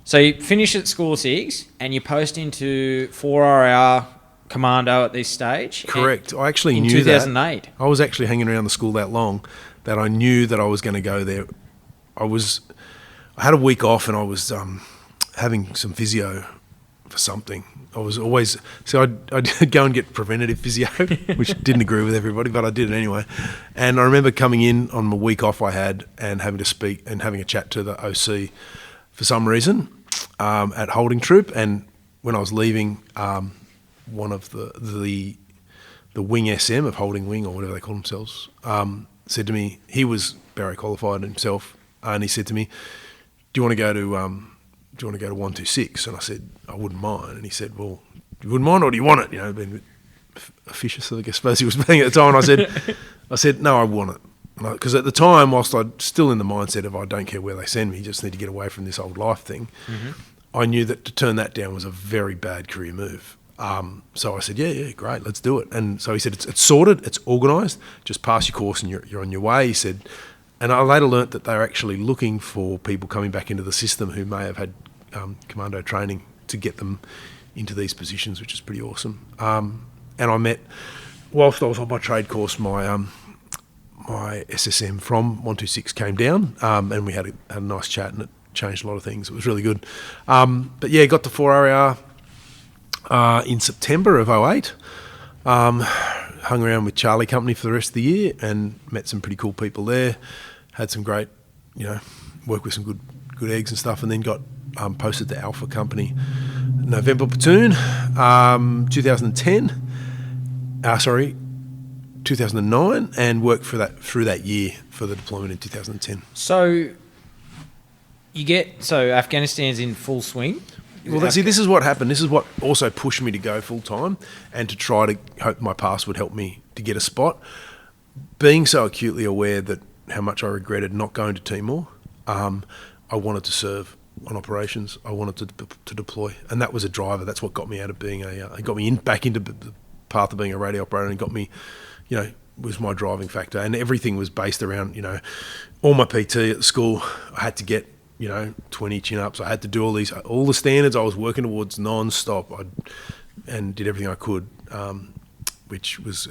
So you finish at School of SIGs and you post into 4RR Commando at this stage. Correct. I actually knew 2008. That. I was actually hanging around the school that long that I knew that I was going to go there. I had a week off and I was having some physio for something. I was always, I'd go and get preventative physio, which didn't agree with everybody, but I did it anyway. And I remember coming in on the week off I had and having to speak and having a chat to the OC for some reason at Holding Troop. And when I was leaving, one of the wing SM of Holding Wing, or whatever they call themselves, said to me, he was Barry qualified himself, and he said to me, do you want to go to 126? And I said, I wouldn't mind. And he said, well, you wouldn't mind, or do you want it? Being a bit officious, I suppose he was being at the time. And I said, no, I want it. Because at the time, whilst I'm still in the mindset of I don't care where they send me, just need to get away from this old life thing, I knew that to turn that down was a very bad career move. So I said, yeah, great, let's do it. And so he said, it's sorted, it's organised, just pass your course and you're on your way. He said, and I later learnt that they're actually looking for people coming back into the system who may have had commando training to get them into these positions, which is pretty awesome. And I met, whilst I was on my trade course, my SSM from 126 came down, and we had a nice chat, and it changed a lot of things. It was really good. But yeah, got to 4RR in September of 2008. Hung around with Charlie Company for the rest of the year and met some pretty cool people there. Had some great, worked with some good eggs and stuff, and then got posted to Alpha Company November Platoon, 2009, and worked through that year for the deployment in 2010. So Afghanistan's in full swing. Well, this is what happened. This is what also pushed me to go full time and to try to hope my past would help me to get a spot. Being so acutely aware that how much I regretted not going to Timor, I wanted to serve on operations. I wanted to deploy, and that was a driver. That's what got me out of being it got me back into the path of being a radio operator, and got me, was my driving factor. And everything was based around, all my PT at the school. I had to get 20 chin-ups. I had to do all the standards I was working towards non-stop, and did everything I could, which was,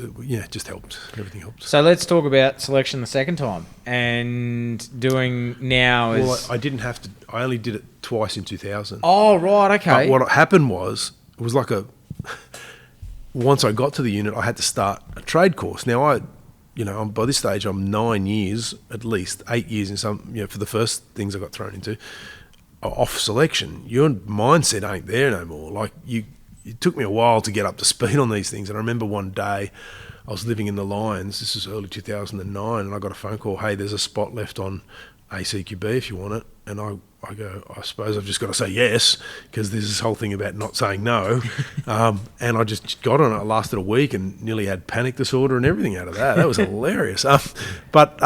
just helped. Everything helped. So let's talk about selection the second time, and doing now is... Well, I didn't have to. I only did it twice in 2000. Oh, right, okay. But what happened was, it was like once I got to the unit, I had to start a trade course. Now, by this stage, I'm 9 years, at least 8 years in some, for the first things I got thrown into, off selection. Your mindset ain't there no more. Like, it took me a while to get up to speed on these things. And I remember one day I was living in the Lions. This is early 2009, and I got a phone call. Hey, there's a spot left on ACQB if you want it. And I go, I suppose I've just got to say yes, because there's this whole thing about not saying no. And I just got on it. It lasted a week and nearly had panic disorder and everything out of that. That was hilarious. But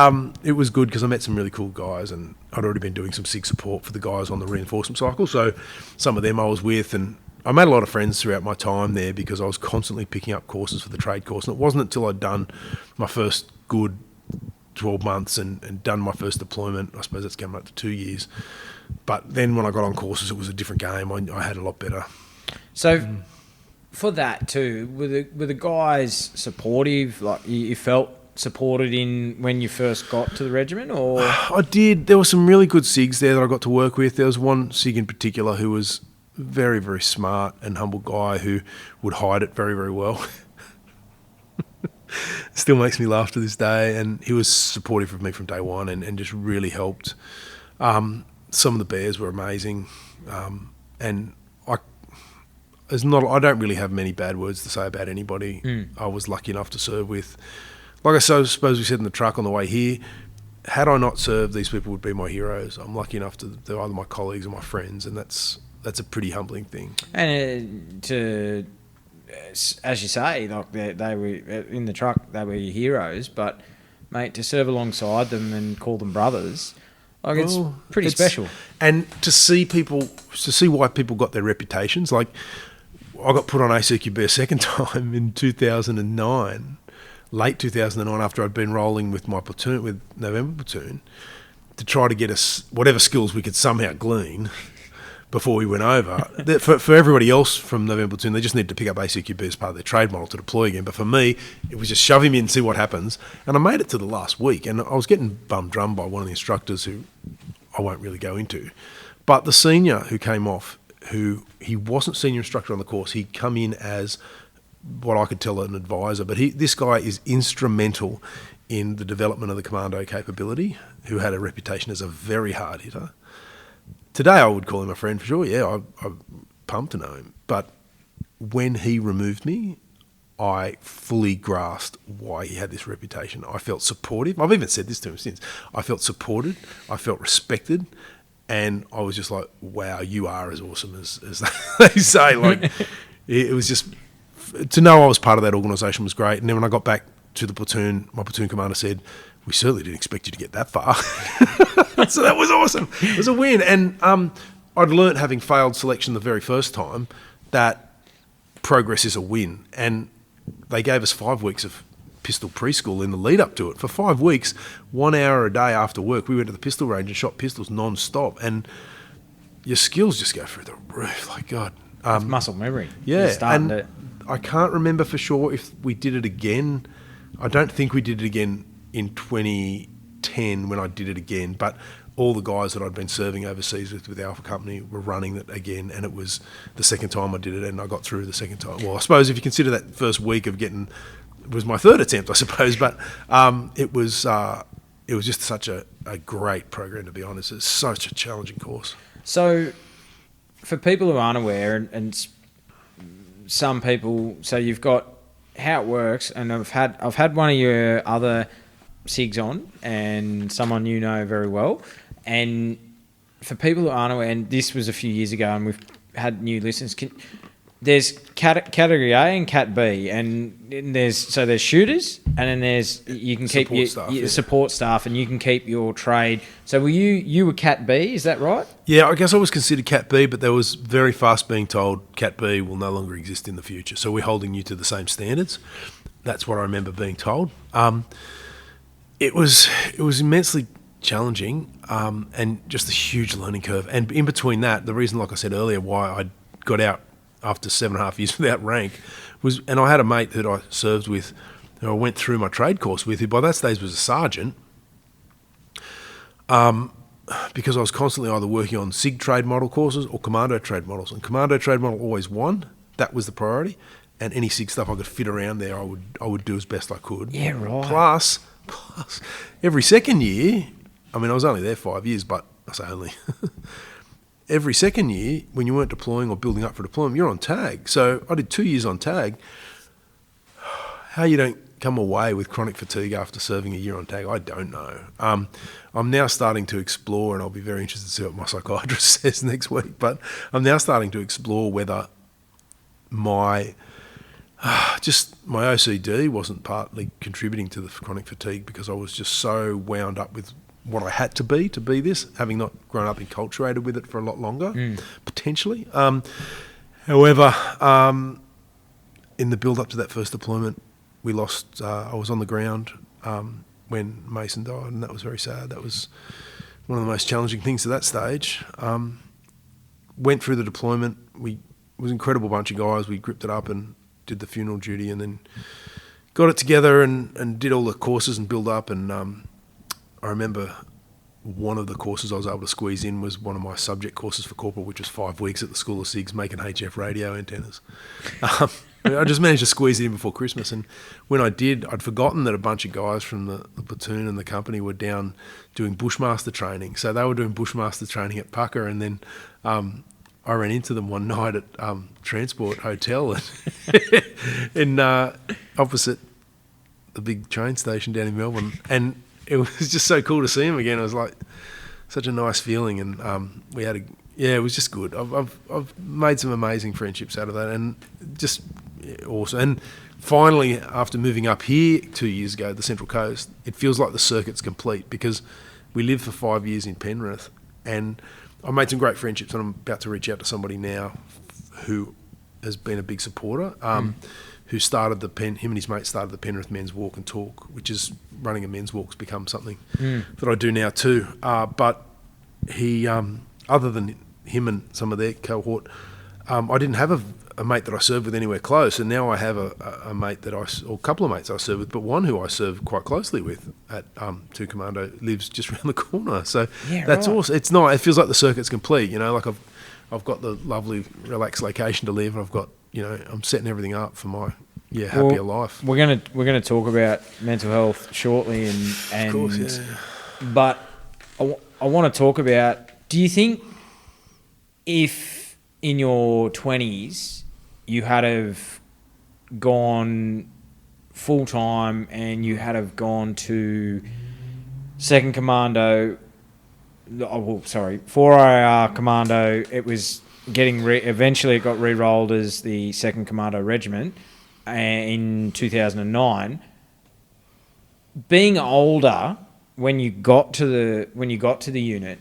it was good because I met some really cool guys, and I'd already been doing some SIG support for the guys on the reinforcement cycle. So some of them I was with, and I made a lot of friends throughout my time there because I was constantly picking up courses for the trade course. And it wasn't until I'd done my first good 12 months and done my first deployment, I suppose that's coming up to 2 years. But then when I got on courses, it was a different game. I had a lot better. So for that too, were the guys supportive? Like you felt supported in when you first got to the regiment, or? I did. There were some really good SIGs there that I got to work with. There was one SIG in particular who was very, very smart and humble guy who would hide it very, very well. Still makes me laugh to this day, and he was supportive of me from day one and just really helped. Some of the bears were amazing, and I don't really have many bad words to say about anybody. I was lucky enough to serve with, like I suppose we said in the truck on the way here, had I not served, these people would be my heroes. I'm lucky enough to they're either my colleagues or my friends, and that's a pretty humbling thing. And as you say, like they were in the truck, they were your heroes. But mate, to serve alongside them and call them brothers, like it's pretty special. And to see why people got their reputations. Like I got put on ACQB a second time in 2009, late 2009, after I'd been rolling with my platoon, with November platoon, to try to get us whatever skills we could somehow glean before we went over. For everybody else from November platoon, they just needed to pick up ACQB as part of their trade model to deploy again. But for me, it was just shove him in and see what happens. And I made it to the last week, and I was getting bum drummed by one of the instructors who I won't really go into. But the senior who came off, he wasn't senior instructor on the course. He'd come in as what I could tell an advisor. But this guy is instrumental in the development of the commando capability, who had a reputation as a very hard hitter. Today I would call him a friend for sure. Yeah, I'm pumped to know him. But when he removed me, I fully grasped why he had this reputation. I felt supportive. I've even said this to him since. I felt supported. I felt respected. And I was just like, wow, you are as awesome as they say. Like, it was just, to know I was part of that organisation was great. And then when I got back to the platoon, my platoon commander said, we certainly didn't expect you to get that far. So that was awesome. It was a win. And I'd learnt, having failed selection the very first time, that progress is a win. And they gave us 5 weeks of pistol preschool in the lead up to it. For 5 weeks, 1 hour a day after work, we went to the pistol range and shot pistols non-stop. And your skills just go through the roof. Like, God. It's muscle memory. Yeah. And I can't remember for sure if we did it again. I don't think we did it again in 2010 when I did it again, but all the guys that I'd been serving overseas with the Alpha Company were running it again, and it was the second time I did it, and I got through the second time. Well, I suppose if you consider that first week of getting, it was my third attempt, I suppose, but it was just such a great program, to be honest. It's such a challenging course. So for people who aren't aware, and some people, so you've got how it works, and I've had one of your other SIGs on, and someone you know very well. And for people who aren't aware, and this was a few years ago, and we've had new listeners, there's category A and cat B, and there's shooters, and then there's you can keep your support staff, and you can keep your trade. So you were cat B, is that right? Yeah, I guess I was considered cat B, but there was very fast being told cat B will no longer exist in the future. So we're holding you to the same standards. That's what I remember being told. It was immensely challenging, and just a huge learning curve. And in between that, the reason, like I said earlier, why I got out after 7.5 years without rank was, and I had a mate that I served with, who I went through my trade course with, who by that stage was a sergeant, because I was constantly either working on SIG trade model courses or commando trade models. And commando trade model always won. That was the priority. And any SIG stuff I could fit around there, I would do as best I could. Yeah, right. Plus, every second year, I mean, I was only there 5 years, but I say only. Every second year, when you weren't deploying or building up for deployment, you're on tag. So I did 2 years on tag. How you don't come away with chronic fatigue after serving a year on tag? I don't know. I'm now starting to explore, and I'll be very interested to see what my psychiatrist says next week, but I'm now starting to explore whether my my OCD wasn't partly contributing to the chronic fatigue, because I was just so wound up with what I had to be this, having not grown up enculturated with it for a lot longer, potentially. However, in the build-up to that first deployment, we lost, I was on the ground when Mason died, and that was very sad. That was one of the most challenging things at that stage. Went through the deployment. It was an incredible bunch of guys. We gripped it up and did the funeral duty, and then got it together and did all the courses and build up. And I remember one of the courses I was able to squeeze in was one of my subject courses for corporal, which was 5 weeks at the School of SIGs making HF radio antennas. I just managed to squeeze it in before Christmas, and when I did, I'd forgotten that a bunch of guys from the platoon and the company were down doing Bushmaster training. So they were doing Bushmaster training at Pucker, and then I ran into them one night at Transport Hotel in opposite the big train station down in Melbourne, and it was just so cool to see him again. It was like such a nice feeling, and it was just good. I've made some amazing friendships out of that, and just awesome. And finally, after moving up here 2 years ago, the Central Coast, it feels like the circuit's complete, because we lived for 5 years in Penrith, and I made some great friendships, and I'm about to reach out to somebody now who has been a big supporter, who started him and his mate started the Penrith Men's Walk and Talk, which is running a men's walk's become something that I do now too. But he, other than him and some of their cohort, I didn't have a mate that I served with anywhere close, and now I have a mate or a couple of mates I serve with, but one who I serve quite closely with at 2 Commando lives just around the corner. So that's awesome. It's not. It feels like the circuit's complete. You know, like I've got the lovely relaxed location to live. I've got, I'm setting everything up for my happier life. We're gonna talk about mental health shortly, and of course, yeah. But I want to talk about. Do you think if in your 20s you had have gone full time and you had have gone to 2nd Commando, 4IR Commando, it was getting eventually it got re-rolled as the 2nd Commando Regiment in 2009. Being older when you got to the unit,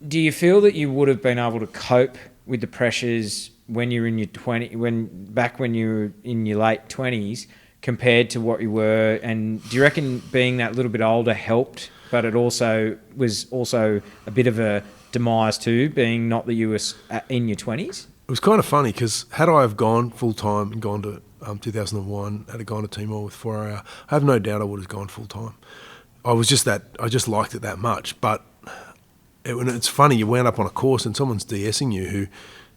do you feel that you would have been able to cope with the pressures when you're in your when you were in your late 20s compared to what you were? And do you reckon being that little bit older helped, but it also was a bit of a demise too, being not that you were in your 20s? It was kind of funny, because had I have gone full time and gone to 2001, had I gone to Timor with 4IR, I have no doubt I would have gone full time. I just liked it that much. But it's funny, you wound up on a course and someone's de-essing you, who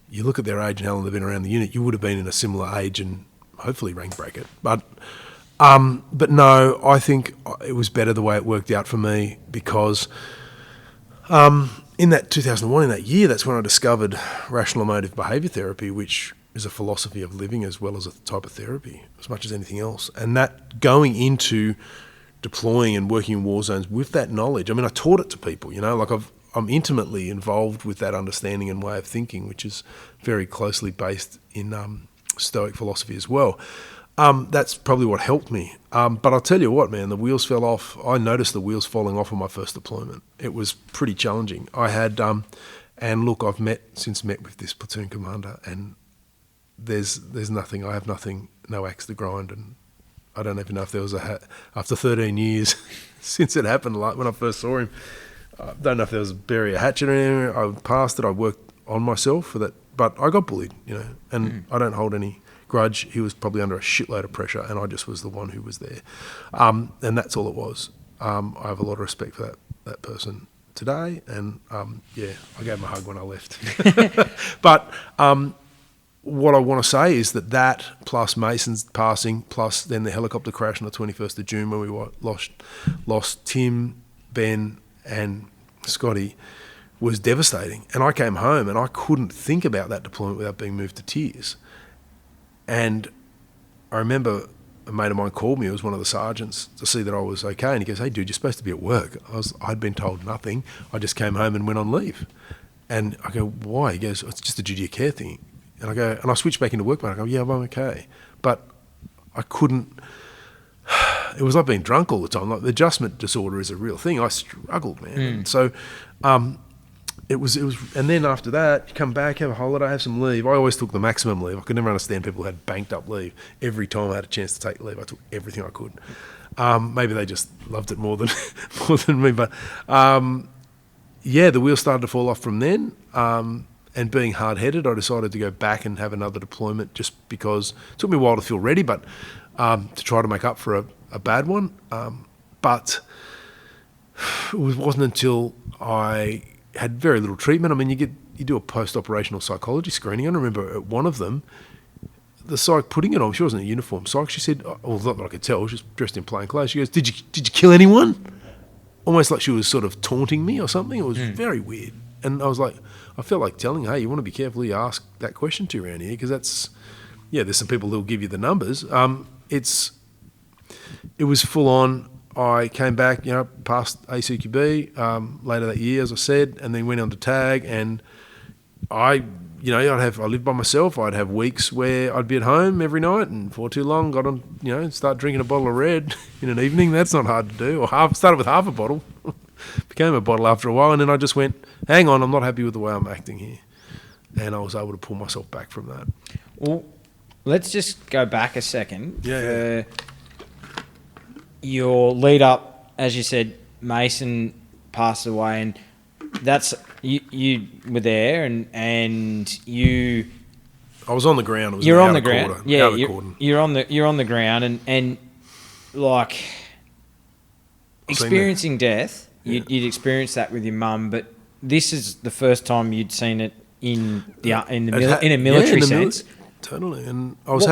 you look at their age and how long they've been around the unit, you would have been in a similar age and hopefully rank break it. But no, I think it was better the way it worked out for me, because in that 2001, in that year, that's when I discovered rational emotive behaviour therapy, which is a philosophy of living as well as a type of therapy, as much as anything else. And that going into deploying and working in war zones with that knowledge, I mean, I taught it to people, like I'm intimately involved with that understanding and way of thinking, which is very closely based in Stoic philosophy as well. That's probably what helped me. But I'll tell you what, man, the wheels fell off. I noticed the wheels falling off on my first deployment. It was pretty challenging. I had, and look, I've met with this platoon commander, and there's nothing. I have nothing, no axe to grind, and I don't even know if there was after 13 years since it happened, like when I first saw him. I don't know if there was a hatchet or anything. I passed it. I worked on myself for that, but I got bullied, and I don't hold any grudge. He was probably under a shitload of pressure, and I just was the one who was there, and that's all it was. I have a lot of respect for that person today, and I gave him a hug when I left. But what I want to say is that plus Mason's passing, plus then the helicopter crash on the 21st of June when we lost Tim, Ben and Scotty, was devastating. And I came home and I couldn't think about that deployment without being moved to tears. And I remember a mate of mine called me. It was one of the sergeants to see that I was okay, and he goes, "Hey, dude, you're supposed to be at work." I'd been told nothing. I just came home and went on leave. And I go, "Why?" He goes, "It's just a duty of care thing." And I go, and I switched back into work mode. I go, "Yeah, I'm okay," but I couldn't. It was like being drunk all the time. Like, the adjustment disorder is a real thing. I struggled, man. And so, it was, and then after that, you come back, have a holiday, have some leave. I always took the maximum leave. I could never understand people who had banked up leave. Every time I had a chance to take leave, I took everything I could. Maybe they just loved it more than me, but yeah, the wheels started to fall off from then. And being hard-headed, I decided to go back and have another deployment, just because it took me a while to feel ready, but to try to make up for a bad one. But it wasn't until I had very little treatment. I mean, you do a post-operational psychology screening. I remember at one of them, the psych putting it on. She wasn't in a uniform psych. She said, well, not that I could tell, she was dressed in plain clothes. She goes, "Did you kill anyone?" Almost like she was sort of taunting me or something. It was very weird. And I was like, I felt like telling her, "Hey, you want to be careful who you ask that question to around here, because that's, yeah, there's some people who'll give you the numbers." It was full on. I came back, passed ACQB later that year, as I said, and then went on to tag. And I lived by myself. I'd have weeks where I'd be at home every night, and before too long, got on, start drinking a bottle of red in an evening. That's not hard to do. Or started with half a bottle, became a bottle after a while, and then I just went, "Hang on, I'm not happy with the way I'm acting here," and I was able to pull myself back from that. Well, let's just go back a second. Yeah. Your lead up, as you said, Mason passed away, and that's you were there, and you. I was on the ground. It was you're on the outer ground. quarter, Yeah, outer cordon. you're on the ground, and like experiencing death. Yeah. You'd experienced that with your mum, but this is the first time you'd seen it in a military sense. Totally, and I was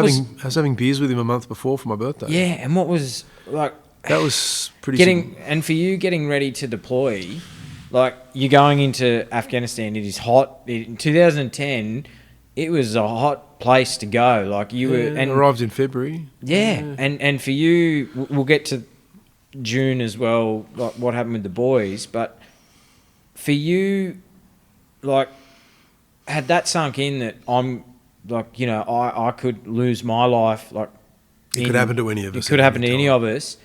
having beers with him a month before for my birthday. Yeah, and what was like that was pretty. And for you getting ready to deploy, like you're going into Afghanistan. It is hot. In 2010, it was a hot place to go. Like you were, and arrived in February. Yeah, and for you, we'll get to June as well. Like what happened with the boys, but for you, like had that sunk in that I'm. Like, I could lose my life. Like, it could happen to any of us. It could happen to any of us.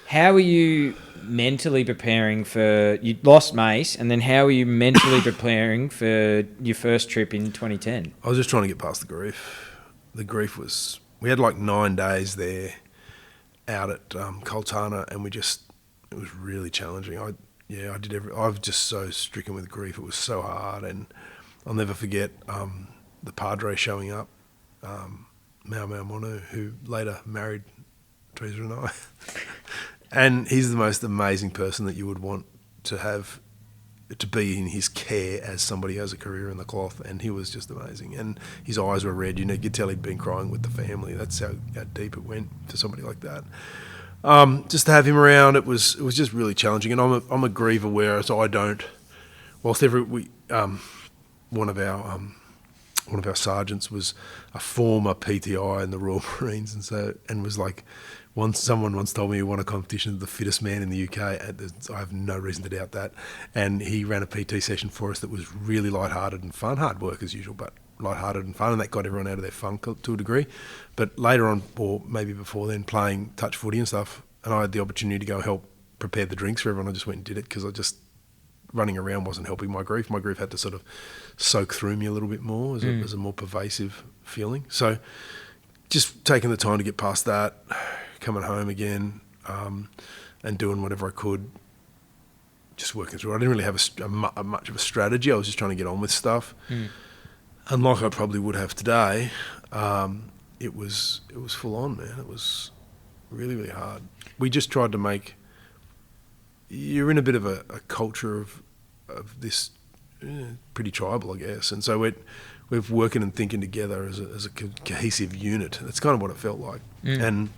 How are you mentally preparing for... You lost Mace, and then how are you mentally preparing for your first trip in 2010? I was just trying to get past the grief. The grief was... We had like 9 days there out at Coltana, and it was really challenging. I was just so stricken with grief. It was so hard, and I'll never forget... the Padre showing up, Mau Monu, who later married Teresa and I. And he's the most amazing person that you would want to have, to be in his care as somebody who has a career in the cloth. And he was just amazing. And his eyes were red. You could tell he'd been crying with the family. That's how deep it went for somebody like that. Just to have him around, it was just really challenging. And I'm a griever, whereas I don't. Whilst one of our sergeants was a former PTI in the Royal Marines, and was like, someone once told me he won a competition of the fittest man in the UK. I have no reason to doubt that. And he ran a PT session for us that was really lighthearted and fun, hard work as usual, but lighthearted and fun, and that got everyone out of their funk to a degree. But later on, or maybe before then, playing touch footy and stuff, and I had the opportunity to go help prepare the drinks for everyone. I just went and did it because running around wasn't helping my grief. My grief had to sort of soak through me a little bit more as a more pervasive feeling. So just taking the time to get past that, coming home again, and doing whatever I could, just working through it. I didn't really have much of a strategy. I was just trying to get on with stuff. And like I probably would have today, it was full on, man. It was really, really hard. We just tried to make... You're in a bit of a culture of this pretty tribal, I guess, and so we're working and thinking together as a cohesive unit. That's kind of what it felt like, and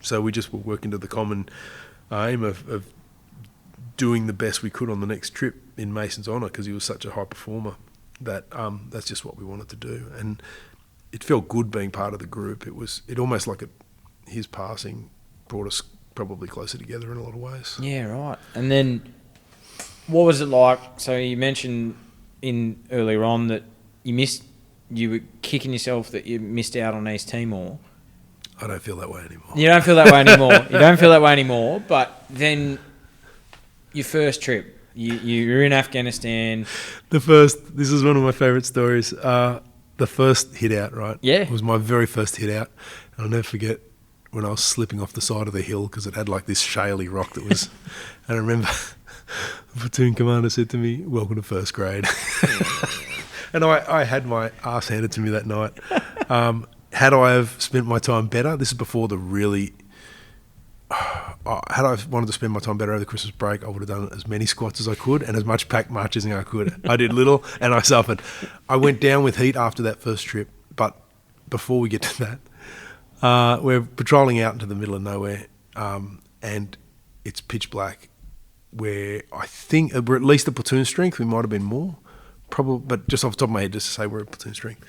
so we just were working to the common aim of doing the best we could on the next trip in Mason's honour, because he was such a high performer. That's just what we wanted to do, and it felt good being part of the group. It almost like his passing brought us probably closer together in a lot of ways. Yeah, right. And then what was it like? So you mentioned earlier on that you were kicking yourself that you missed out on East Timor. I don't feel that way anymore. You don't feel that way anymore. You don't feel that way anymore. But then your first trip, you were in Afghanistan. This is one of my favourite stories. The first hit out, right? Yeah. It was my very first hit out. And I'll never forget when I was slipping off the side of the hill because it had like this shaly rock that was... And I remember the platoon commander said to me, "Welcome to first grade." And I had my ass handed to me that night. Had I have spent my time better, this is before the really... had I wanted to spend my time better over the Christmas break, I would have done as many squats as I could and as much pack marching as I could. I did little and I suffered. I went down with heat after that first trip, but before we get to that, we're patrolling out into the middle of nowhere, and it's pitch black, where I think we're at least a platoon strength. We might have been more, probably, but just off the top of my head, just to say we're at platoon strength.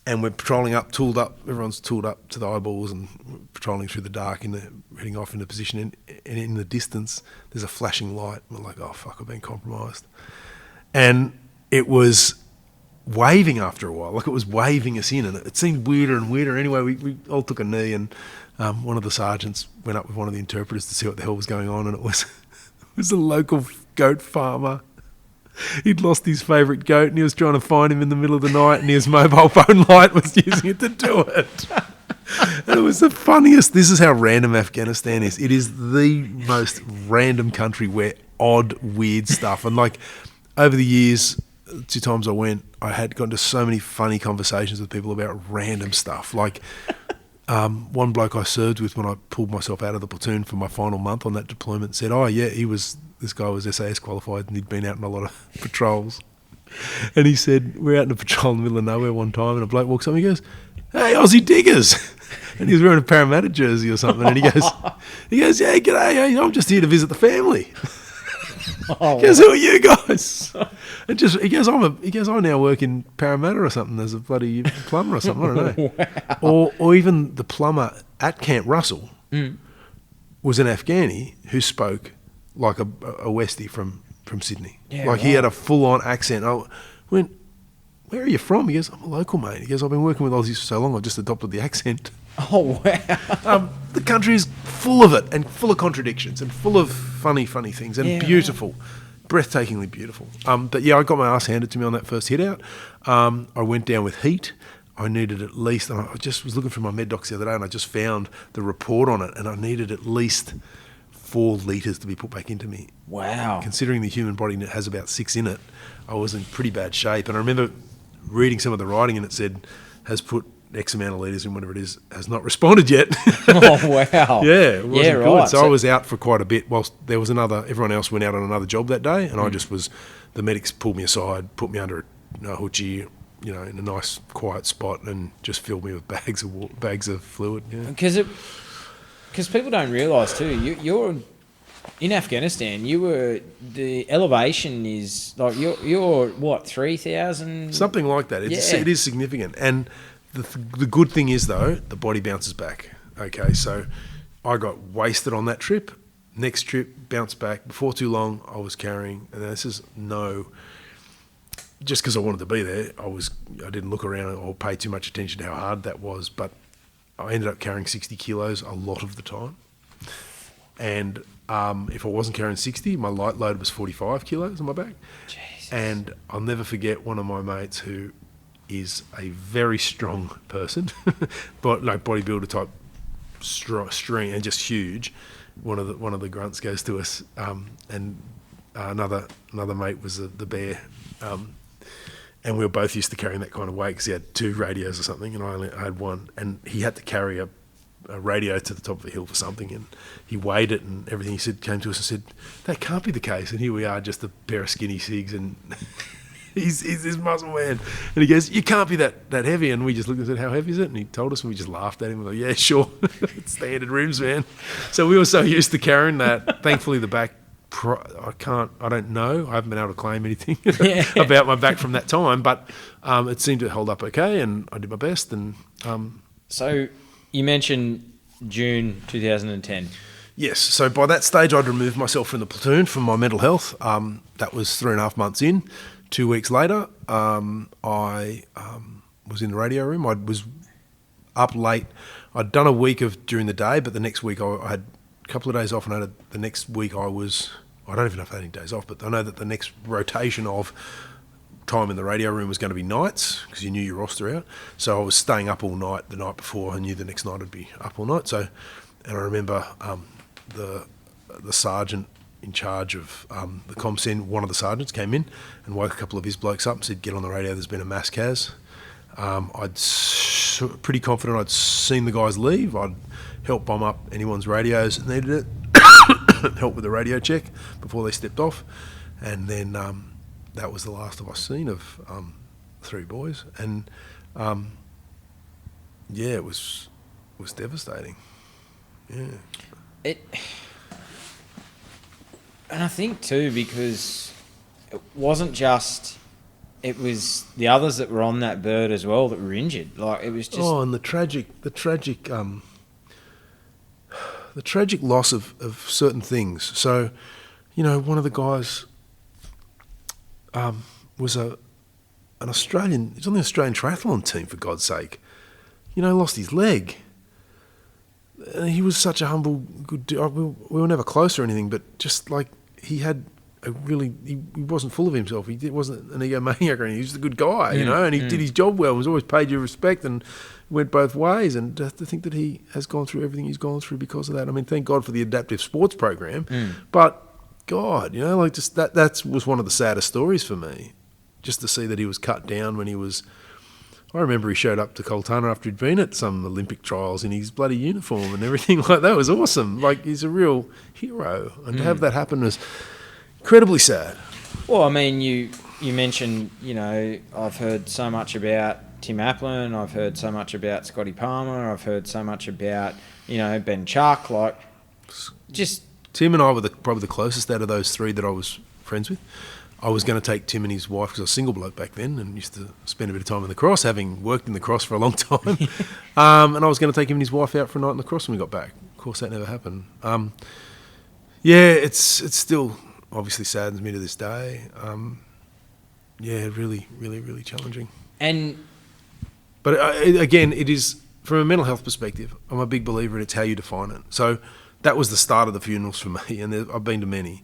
And we're patrolling up, tooled up. Everyone's tooled up to the eyeballs and patrolling through the dark, heading off into position. And in the distance, there's a flashing light. We're like, oh, fuck, I've been compromised. And it was waving after a while. Like it was waving us in. And it seemed weirder and weirder. Anyway, we all took a knee, and one of the sergeants went up with one of the interpreters to see what the hell was going on. And it was a local goat farmer. He'd lost his favourite goat and he was trying to find him in the middle of the night, and his mobile phone light was using it to do it. And it was the funniest. This is how random Afghanistan is. It is the most random country where odd, weird stuff. And like over the years, 2 times I went, I had gotten to so many funny conversations with people about random stuff. Like one bloke I served with when I pulled myself out of the platoon for my final month on that deployment said, oh yeah, this guy was SAS qualified and he'd been out in a lot of patrols. And he said, we're out in a patrol in the middle of nowhere one time, and a bloke walks up and he goes, "Hey, Aussie diggers." And he was wearing a Parramatta jersey or something. And he goes, "Yeah, g'day, hey, I'm just here to visit the family." He goes, "Who are you guys?" And he goes, I now work in Parramatta or something as a bloody plumber or something, I don't know. Wow. Or even the plumber at Camp Russell was an Afghani who spoke like a Westie from Sydney. Yeah, like he had a full-on accent. I went, "Where are you from?" He goes, "I'm a local, mate." He goes, "I've been working with Aussies for so long, I've just adopted the accent." Oh, wow. The country is full of it, and full of contradictions, and full of funny things, and beautiful. Breathtakingly beautiful. But yeah, I got my ass handed to me on that first hit out. I went down with heat. I needed at least, and I just was looking through my med docs the other day, and I just found the report on it, and I needed at least 4 litres to be put back into me. Wow. Considering the human body has about 6 in it, I was in pretty bad shape. And I remember reading some of the writing, and it said, has put X amount of litres in, whatever it is, has not responded yet. Oh, wow. Yeah, it wasn't good. Right. So I was out for quite a bit whilst there was everyone else went out on another job that day, and I just the medics pulled me aside, put me under a hoochie, in a nice quiet spot, and just filled me with bags of fluid. Yeah. Because people don't realise too, you're in Afghanistan. The elevation is like you're what, 3,000? Something like that. It is significant. And the good thing is though, the body bounces back. Okay, so I got wasted on that trip. Next trip, bounced back. Before too long, I was carrying, and this is just because I wanted to be there, I didn't look around or pay too much attention to how hard that was, but I ended up carrying 60 kilos a lot of the time. And if I wasn't carrying 60, my light load was 45 kilos on my back. Jesus. And I'll never forget one of my mates who is a very strong person, but like bodybuilder type string and just huge. One of the grunts goes to us, and another mate was the bear. And we were both used to carrying that kind of weight because he had 2 radios or something, and I had 1. And he had to carry a radio to the top of the hill for something, and he weighed it and everything. He came to us and said, "That can't be the case." And here we are, just a pair of skinny cigs, and he's this muscle man. And he goes, "You can't be that heavy." And we just looked and said, "How heavy is it?" And he told us, and we just laughed at him. We're like, "Yeah, sure." It's standard rims, man. So we were so used to carrying that. Thankfully, the back, I don't know. I haven't been able to claim anything about my back from that time, but it seemed to hold up okay, and I did my best. And so you mentioned June 2010. Yes. So by that stage, I'd removed myself from the platoon for my mental health. That was 3.5 months in. 2 weeks later, I was in the radio room. I was up late. I'd done a week during the day, but the next week I had a couple of days off, and the next week I don't even know if I had any days off, but I know that the next rotation of time in the radio room was going to be nights, because you knew your roster out. So I was staying up all night the night before. I knew the next night I'd be up all night. And I remember the sergeant in charge of the ComSend, one of the sergeants came in and woke a couple of his blokes up and said, "Get on the radio, there's been a mass cas." Pretty confident I'd seen the guys leave. I'd help bomb up anyone's radios that needed it, help with the radio check before they stepped off. And then that was the last of us seen of 3 boys. And it was devastating. Yeah. And I think too, because it wasn't just, it was the others that were on that bird as well that were injured. Like, it was just... Oh, and the tragic loss of certain things. So, one of the guys was an Australian. He's on the Australian triathlon team, for God's sake. Lost his leg. And he was such a humble, good dude. We were never close or anything, but just like he had he wasn't full of himself. He wasn't an egomaniac or anything. He was a good guy, and he did his job well. Was always paid you respect and went both ways. And to think that he has gone through everything he's gone through because of that. I mean, thank God for the adaptive sports program. But God, just that was one of the saddest stories for me, just to see that he was cut down when he was. I remember he showed up to Coltana after he'd been at some Olympic trials in his bloody uniform and everything like that. It was awesome. Like, he's a real hero. And to have that happen was incredibly sad. Well, I mean, you mentioned, I've heard so much about Tim Applin. I've heard so much about Scotty Palmer. I've heard so much about, Ben Chuck. Like, just... Tim and I were probably the closest out of those 3 that I was friends with. I was going to take Tim and his wife, because I was a single bloke back then and used to spend a bit of time in the cross, having worked in the cross for a long time. And I was going to take him and his wife out for a night in the cross when we got back. Of course, that never happened. It's still obviously saddens me to this day. Really, really, really challenging. But again, it is, from a mental health perspective, I'm a big believer in it's how you define it. So that was the start of the funerals for me, and I've been to many.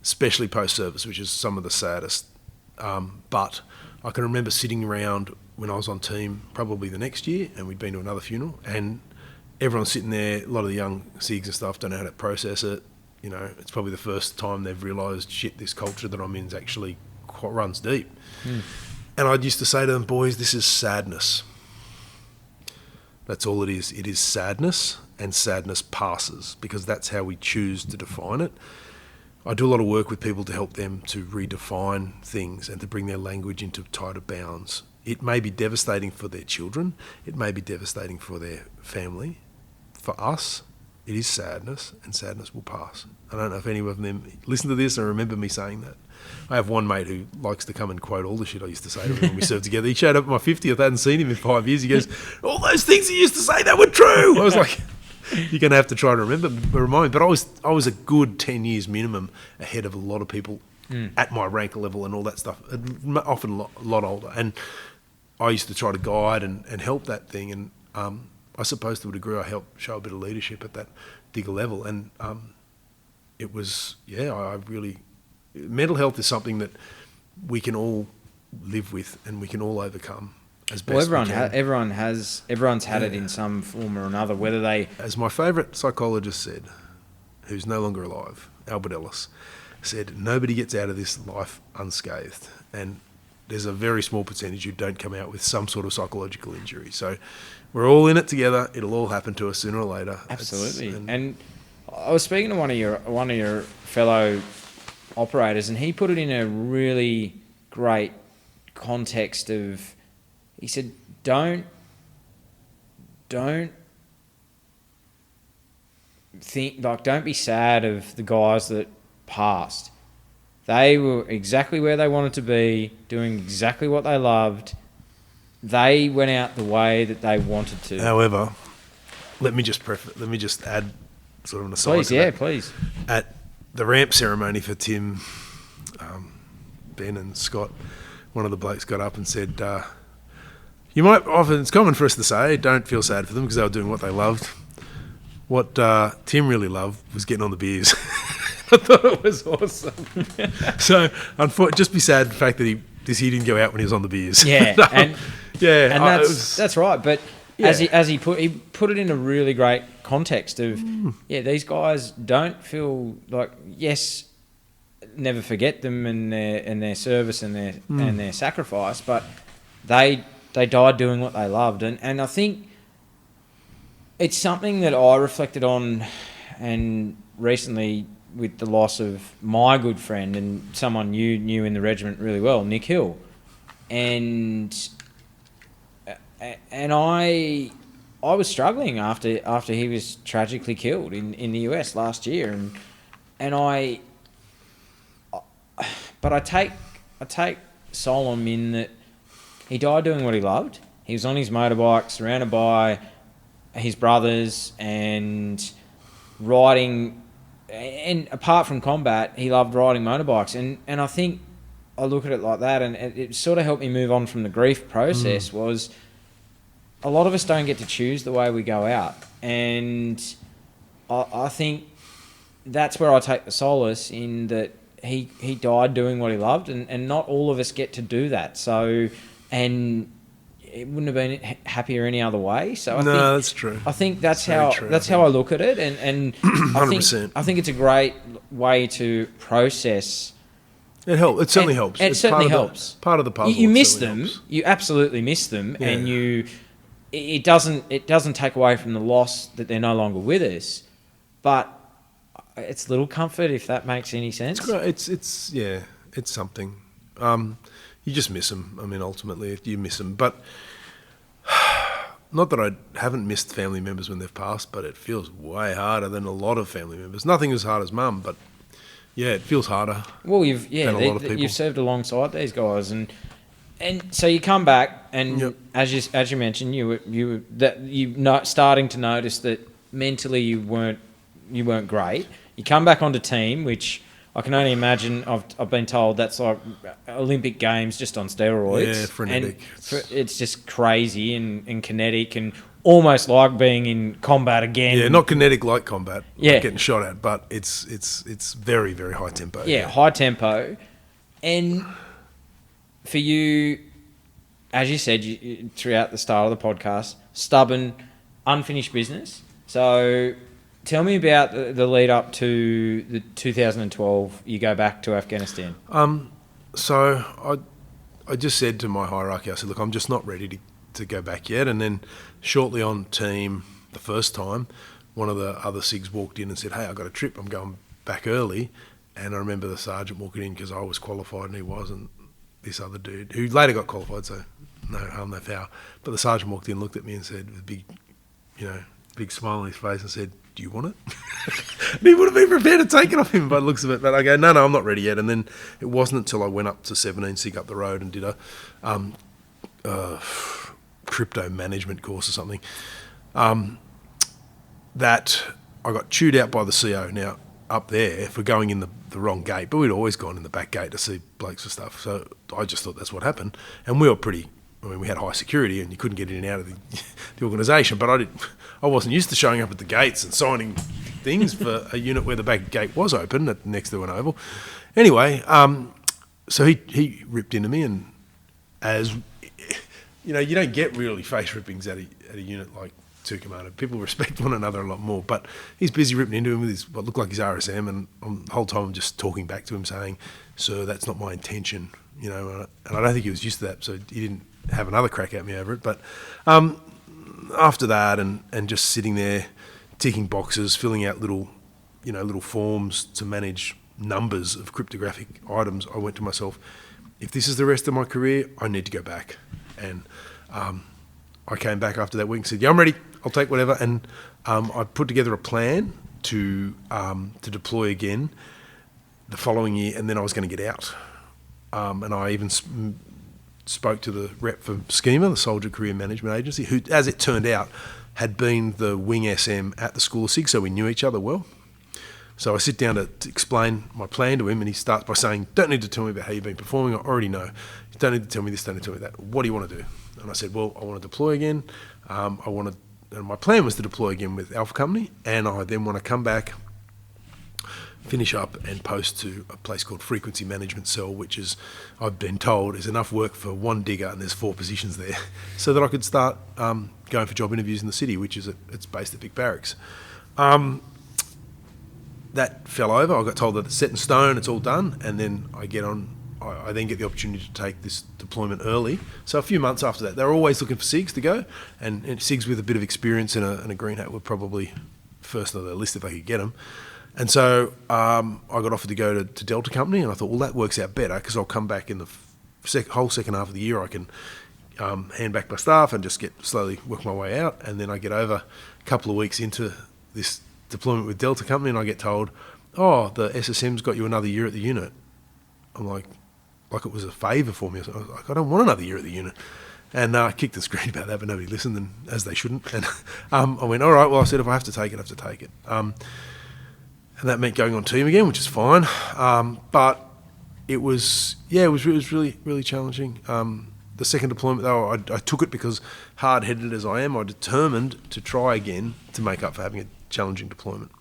Especially post-service, which is some of the saddest. But I can remember sitting around when I was on team probably the next year, and we'd been to another funeral, and everyone's sitting there, a lot of the young SIGs and stuff don't know how to process it. It's probably the first time they've realised, shit, this culture that I'm in is actually quite runs deep. And I used to say to them, boys, this is sadness. That's all it is. It is sadness, and sadness passes, because that's how we choose to define it. I do a lot of work with people to help them to redefine things and to bring their language into tighter bounds. It may be devastating for their children. It may be devastating for their family. For us, it is sadness, and sadness will pass. I don't know if any of them listen to this or remember me saying that. I have one mate who likes to come and quote all the shit I used to say to him when we served together. He showed up at my 50th. I hadn't seen him in 5 years. He goes, all those things he used to say, that were true. I was like... You're going to have to try to remind me. But I was a good 10 years minimum ahead of a lot of people at my rank level and all that stuff, often a lot older. And I used to try to guide and help that thing. And I suppose to a degree I helped show a bit of leadership at that digger level. And it was, I really... Mental health is something that we can all live with and we can all overcome. Everyone's had it in some form or another, whether they... As my favourite psychologist said, who's no longer alive, Albert Ellis, said, nobody gets out of this life unscathed. And there's a very small percentage who don't come out with some sort of psychological injury. So we're all in it together. It'll all happen to us sooner or later. Absolutely. And I was speaking to one of your fellow operators, and he put it in a really great context of... He said, don't think, like, don't be sad of the guys that passed. They were exactly where they wanted to be, doing exactly what they loved. They went out the way that they wanted to. However, let me just add sort of an aside. Please. At the ramp ceremony for Tim, Ben and Scott, one of the blokes got up and said, you might often, it's common for us to say, don't feel sad for them because they were doing what they loved. What Tim really loved was getting on the beers. I thought it was awesome. So, just be sad the fact that he didn't go out when he was on the beers. Yeah, and that's that's right. But as he put it in a really great context of these guys don't feel like, yes, never forget them and their service and their sacrifice, but they died doing what they loved, and I think it's something that I reflected on and recently with the loss of my good friend and someone you knew in the regiment really well, Nick Hill, and I was struggling after he was tragically killed in the US last year, but I take solemn in that he died doing what he loved. He was on his motorbike, surrounded by his brothers and riding. And apart from combat, he loved riding motorbikes. And I think I look at it like that, and it sort of helped me move on from the grief process. Was a lot of us don't get to choose the way we go out. And I think that's where I take the solace in that he died doing what he loved, and not all of us get to do that. So, and it wouldn't have been happier any other way. So I think that's true. I think that's how I look at it, and 100%. I think it's a great way to process. It helps. It certainly helps. It certainly helps. Part of the puzzle. You miss them. Helps. You absolutely miss them, and it doesn't take away from the loss that they're no longer with us, but it's little comfort if that makes any sense. It's something. You just miss them. I mean, ultimately, you miss them. But not that I haven't missed family members when they've passed, but it feels way harder than a lot of family members. Nothing as hard as Mum, but it feels harder. Well, you've served alongside these guys, and so you come back, and as you mentioned, you were starting to notice that mentally you weren't great. You come back onto team, which I can only imagine. I've been told that's like Olympic Games just on steroids. Yeah, frenetic. It's just crazy and kinetic and almost like being in combat again. Yeah, not kinetic like combat. Yeah, like getting shot at, but it's very, very high tempo. Yeah, high tempo. And for you, as you said throughout the start of the podcast, stubborn, unfinished business. So tell me about the lead up to the 2012. You go back to Afghanistan. So I just said to my hierarchy, I said, look, I'm just not ready to go back yet. And then shortly on team, the first time, one of the other SIGs walked in and said, hey, I got a trip. I'm going back early. And I remember the sergeant walking in because I was qualified and he wasn't. This other dude who later got qualified, so no harm, no foul. But the sergeant walked in, looked at me and said, with a big smile on his face, and said, do you want it? And he would have been prepared to take it off him by the looks of it. But I go, no, I'm not ready yet. And then it wasn't until I went up to 17 SIG up the road and did a crypto management course or something, that I got chewed out by the CO now up there for going in the wrong gate. But we'd always gone in the back gate to see blokes and stuff. So I just thought that's what happened. And we were we had high security and you couldn't get in and out of the organisation. But I wasn't used to showing up at the gates and signing things for a unit where the back gate was open next to an oval. Anyway, so he ripped into me, and as you don't get really face rippings at a unit like 2 Commando. People respect one another a lot more. But he's busy ripping into him with what looked like his RSM, and the whole time I'm just talking back to him saying, sir, that's not my intention, and I don't think he was used to that, so he didn't have another crack at me over it. But after that, and just sitting there ticking boxes, filling out little forms to manage numbers of cryptographic items, I went to myself, if this is the rest of my career, I need to go back. And I came back after that week and said, yeah, I'm ready, I'll take whatever. And I put together a plan to deploy again the following year, and then I was going to get out. And I even spoke to the rep for Schema, the Soldier Career Management Agency, who, as it turned out, had been the wing SM at the School of SIG, so we knew each other well. So I sit down to explain my plan to him, and he starts by saying, don't need to tell me about how you've been performing, I already know. You don't need to tell me this, don't need to tell me that. What do you want to do? And I said, well, I want to deploy again. And my plan was to deploy again with Alpha Company, and I then want to come back, finish up and post to a place called Frequency Management Cell, which is, I've been told, is enough work for one digger, and there's 4 positions there, so that I could start going for job interviews in the city, which is it's based at Vic Barracks. That fell over. I got told that it's set in stone, it's all done, and then I then get the opportunity to take this deployment early. So a few months after that, they were always looking for SIGs to go, and SIGs with a bit of experience and a green hat were probably first on their list if they could get them. And so I got offered to go to Delta Company, and I thought, well, that works out better because I'll come back in the whole second half of the year. I can hand back my staff and just slowly work my way out, and then I get over a couple of weeks into this deployment with Delta Company, and I get told, oh, the SSM's got you another year at the unit. I'm like it was a favour for me. I was like, I don't want another year at the unit. And I kicked and screamed about that, but nobody listened, and as they shouldn't. And I went, all right, well, I said, if I have to take it, I have to take it. And that meant going on team again, which is fine. But it was really, really challenging. The second deployment, though, I took it because, hard-headed as I am, I determined to try again to make up for having a challenging deployment.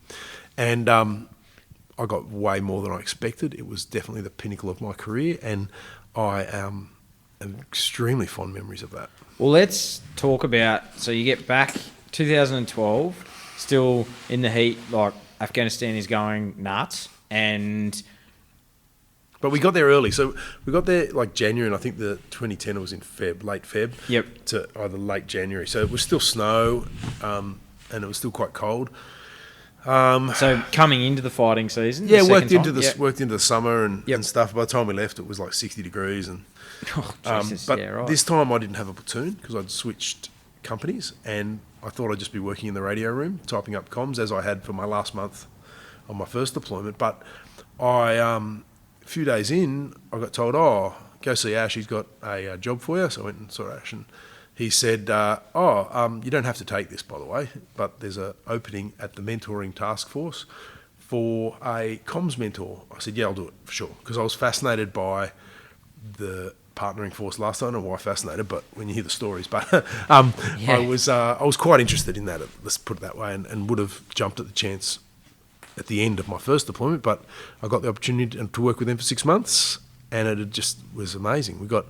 And I got way more than I expected. It was definitely the pinnacle of my career, and I have extremely fond memories of that. Well, let's talk about, so you get back 2012, still in the heat, like Afghanistan is going nuts, but we got there early. So we got there like January, and I think the 2010 was in late Feb. Yep. To either late January. So it was still snow, and it was still quite cold. So coming into the fighting season, worked into the summer and stuff. By the time we left, it was like 60 degrees, and this time I didn't have a platoon because I'd switched companies, and I thought I'd just be working in the radio room, typing up comms as I had for my last month on my first deployment. But a few days in, I got told, "Oh, go see Ash. He's got a job for you." So I went and saw Ash, and he said, you don't have to take this, by the way, but there's an opening at the mentoring task force for a comms mentor. I said, yeah, I'll do it for sure, because I was fascinated by the partnering force last time. I don't know why fascinated, but when you hear the stories, but I was quite interested in that, let's put it that way, and would have jumped at the chance at the end of my first deployment, but I got the opportunity to work with them for 6 months, and it just was amazing. We got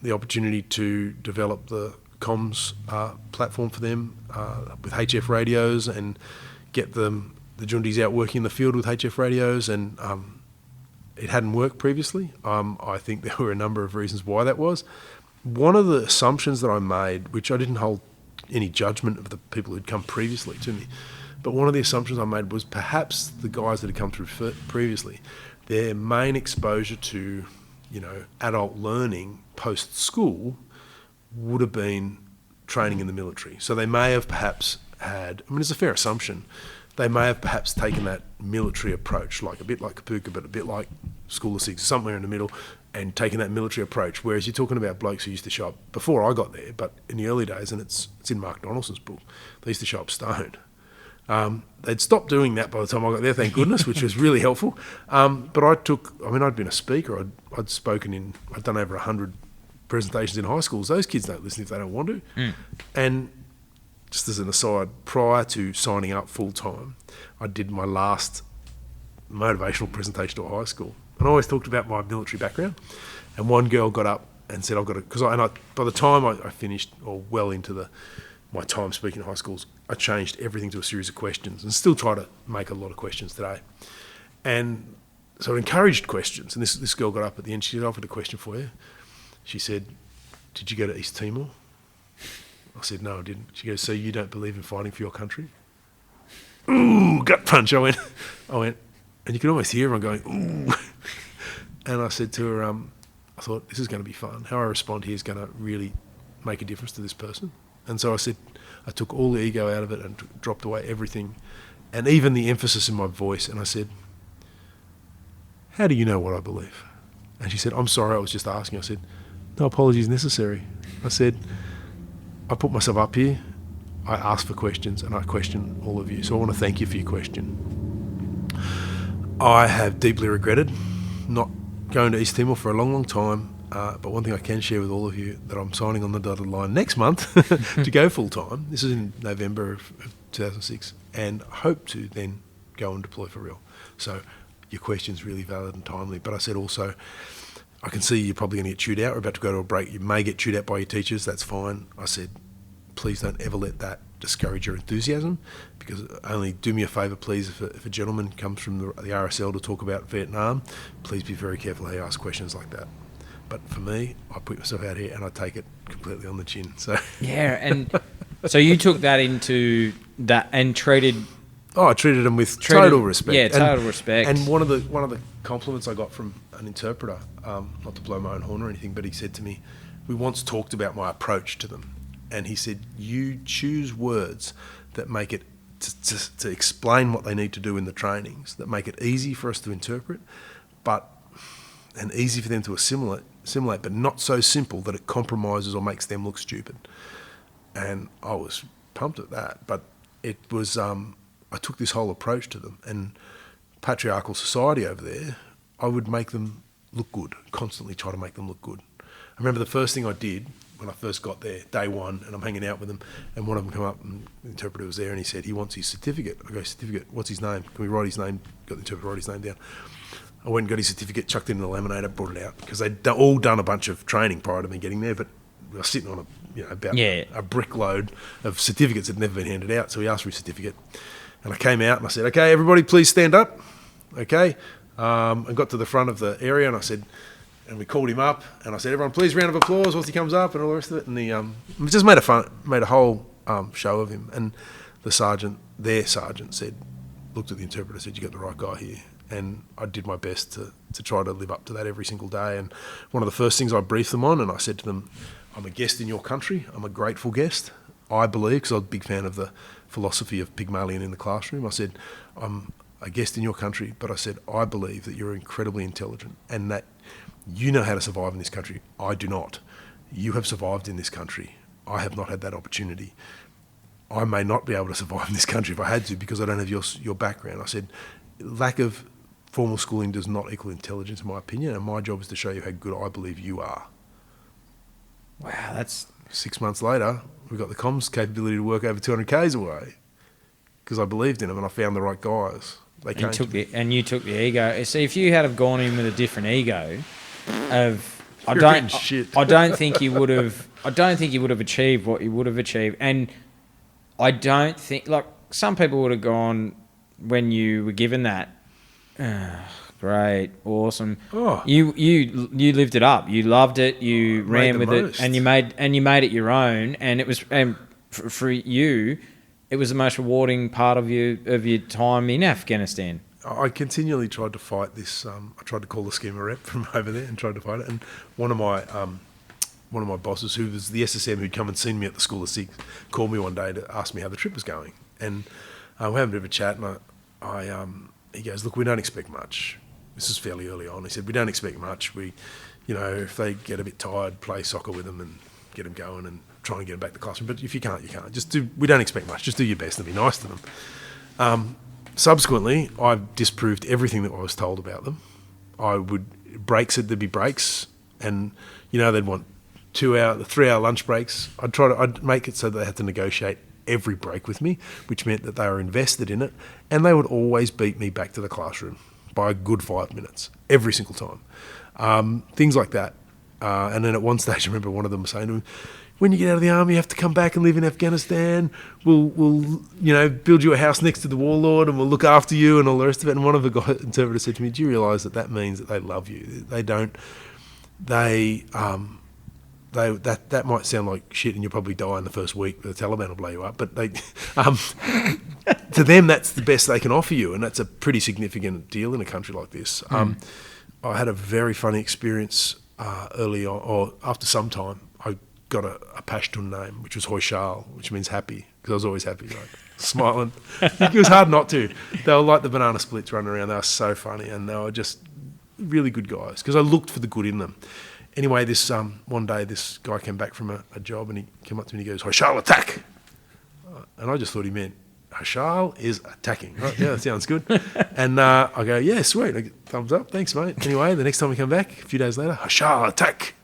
the opportunity to develop the comms platform for them with HF radios, and get the Jundies out working in the field with HF radios, and it hadn't worked previously. I think there were a number of reasons why that was. One of the assumptions that I made, which I didn't hold any judgment of the people who'd come previously to me, but one of the assumptions I made was perhaps the guys that had come through previously, their main exposure to adult learning post-school would have been training in the military. So they may have perhaps had, it's a fair assumption, they may have perhaps taken that military approach, like a bit like Kapuka, but a bit like School of Six, somewhere in the middle, and taken that military approach. Whereas you're talking about blokes who used to show up before I got there, but in the early days, and it's in Mark Donaldson's book, they used to show up stoned. They'd stopped doing that by the time I got there, thank goodness, which was really helpful. But I'd been a speaker. I'd spoken I'd done over 100 presentations in high schools. Those kids don't listen if they don't want to. Mm. And just as an aside, prior to signing up full time, I did my last motivational presentation to a high school. And I always talked about my military background. And one girl got up and said, I've got to, by the time I finished, or well into my time speaking in high schools, I changed everything to a series of questions, and still try to make a lot of questions today. And so it encouraged questions. And this girl got up at the end, she said, I've got a question for you. She said, did you go to East Timor? I said, no, I didn't. She goes, so you don't believe in fighting for your country? Ooh, gut punch. I went, and you could almost hear everyone going, ooh. And I said to her, I thought, this is going to be fun. How I respond here is going to really make a difference to this person. And so I said, I took all the ego out of it and dropped away everything, and even the emphasis in my voice. And I said, how do you know what I believe? And she said, I'm sorry, I was just asking. I said, no apologies necessary. I said, I put myself up here, I asked for questions, and I question all of you. So I want to thank you for your question. I have deeply regretted not going to East Timor for a long, long time. But one thing I can share with all of you, that I'm signing on the dotted line next month to go full-time. This is in November of 2006, and hope to then go and deploy for real. So your question's really valid and timely. But I said also, I can see you're probably going to get chewed out. We're about to go to a break. You may get chewed out by your teachers. That's fine. I said, please don't ever let that discourage your enthusiasm, because only do me a favour, please, if a gentleman comes from the RSL to talk about Vietnam, please be very careful how you ask questions like that. But for me, I put myself out here and I take it completely on the chin. So yeah, and so you took that into that and treated. Oh, I treated them with total respect. Yeah, total respect. And one of the compliments I got from an interpreter, not to blow my own horn or anything, but he said to me, we once talked about my approach to them, and he said, you choose words that make it to explain what they need to do in the trainings, that make it easy for us to interpret, and easy for them to assimilate, but not so simple that it compromises or makes them look stupid. And I was pumped at that. But it was, I took this whole approach to them. And patriarchal society over there, I would make them look good, constantly try to make them look good. I remember the first thing I did when I first got there, day one, and I'm hanging out with them, and one of them come up, and the interpreter was there, and he said, he wants his certificate. I go, certificate? What's his name? Can we write his name? Got the interpreter to write his name down. I went and got his certificate, chucked it in the laminator, brought it out, because they'd all done a bunch of training prior to me getting there, but we were sitting on a brick load of certificates that had never been handed out. So he asked for his certificate, and I came out and I said, okay, everybody please stand up. Okay. I got to the front of the area and I said, and we called him up and I said, everyone please round of applause once he comes up, and all the rest of it. And we just made a whole show of him. And their sergeant said, looked at the interpreter, said, you got the right guy here. And I did my best to try to live up to that every single day. And one of the first things I briefed them on, and I said to them, I'm a guest in your country. I'm a grateful guest. I believe, because I was a big fan of the philosophy of Pygmalion in the classroom, I said, I'm a guest in your country, but I said, I believe that you're incredibly intelligent and that you know how to survive in this country. I do not. You have survived in this country. I have not had that opportunity. I may not be able to survive in this country if I had to, because I don't have your background. I said, lack of formal schooling does not equal intelligence, in my opinion, and my job is to show you how good I believe you are. Wow, that's... 6 months later, we've got the comms capability to work over 200 k's away, because I believed in them and I found the right guys. They came to me. And you took the ego. See, if you had have gone in with a different ego, I don't think you would have achieved what you would have achieved. And I don't think, like, some people would have gone when you were given that. Great, awesome. Oh. You lived it up. You loved it. You ran with it, and you made it your own. And it was, and for you, it was the most rewarding part of your time in Afghanistan. I continually tried to fight this. I tried to call the schema rep from over there and tried to fight it. And one of my bosses, who was the SSM who'd come and seen me at the School of Six, called me one day to ask me how the trip was going. And we had a bit of a chat, and he goes, look, we don't expect much. This is fairly early on. He said, we don't expect much. We, if they get a bit tired, play soccer with them and get them going and try and get them back to the classroom. But if you can't, you can't. We don't expect much. Just do your best and be nice to them. Subsequently, I've disproved everything that I was told about them. Breaks, there'd be breaks, and, they'd want 3-hour lunch breaks. I'd make it so that they had to negotiate every break with me, which meant that they were invested in it, and they would always beat me back to the classroom by a good 5 minutes, every single time. Things like that. And then at one stage, I remember one of them saying to me, when you get out of the army, you have to come back and live in Afghanistan. We'll build you a house next to the warlord and we'll look after you and all the rest of it. And one of the interpreters said to me, do you realise that means that they love you? That might sound like shit and you'll probably die in the first week, but the Taliban will blow you up. But to them, that's the best they can offer you, and that's a pretty significant deal in a country like this. I had a very funny experience early on, or after some time. I got a Pashtun name, which was Hoishal, which means happy, because I was always happy, like, smiling. It was hard not to. They were like the banana splits running around. They were so funny, and they were just really good guys, because I looked for the good in them. Anyway, this one day, this guy came back from a job, and he came up to me and he goes, "Hoshal, attack!" And I just thought he meant Hoshal is attacking. Right? Yeah, that sounds good. And I go, "Yeah, sweet." I go, thumbs up, thanks, mate. Anyway, the next time we come back, a few days later, "Hoshal, attack!"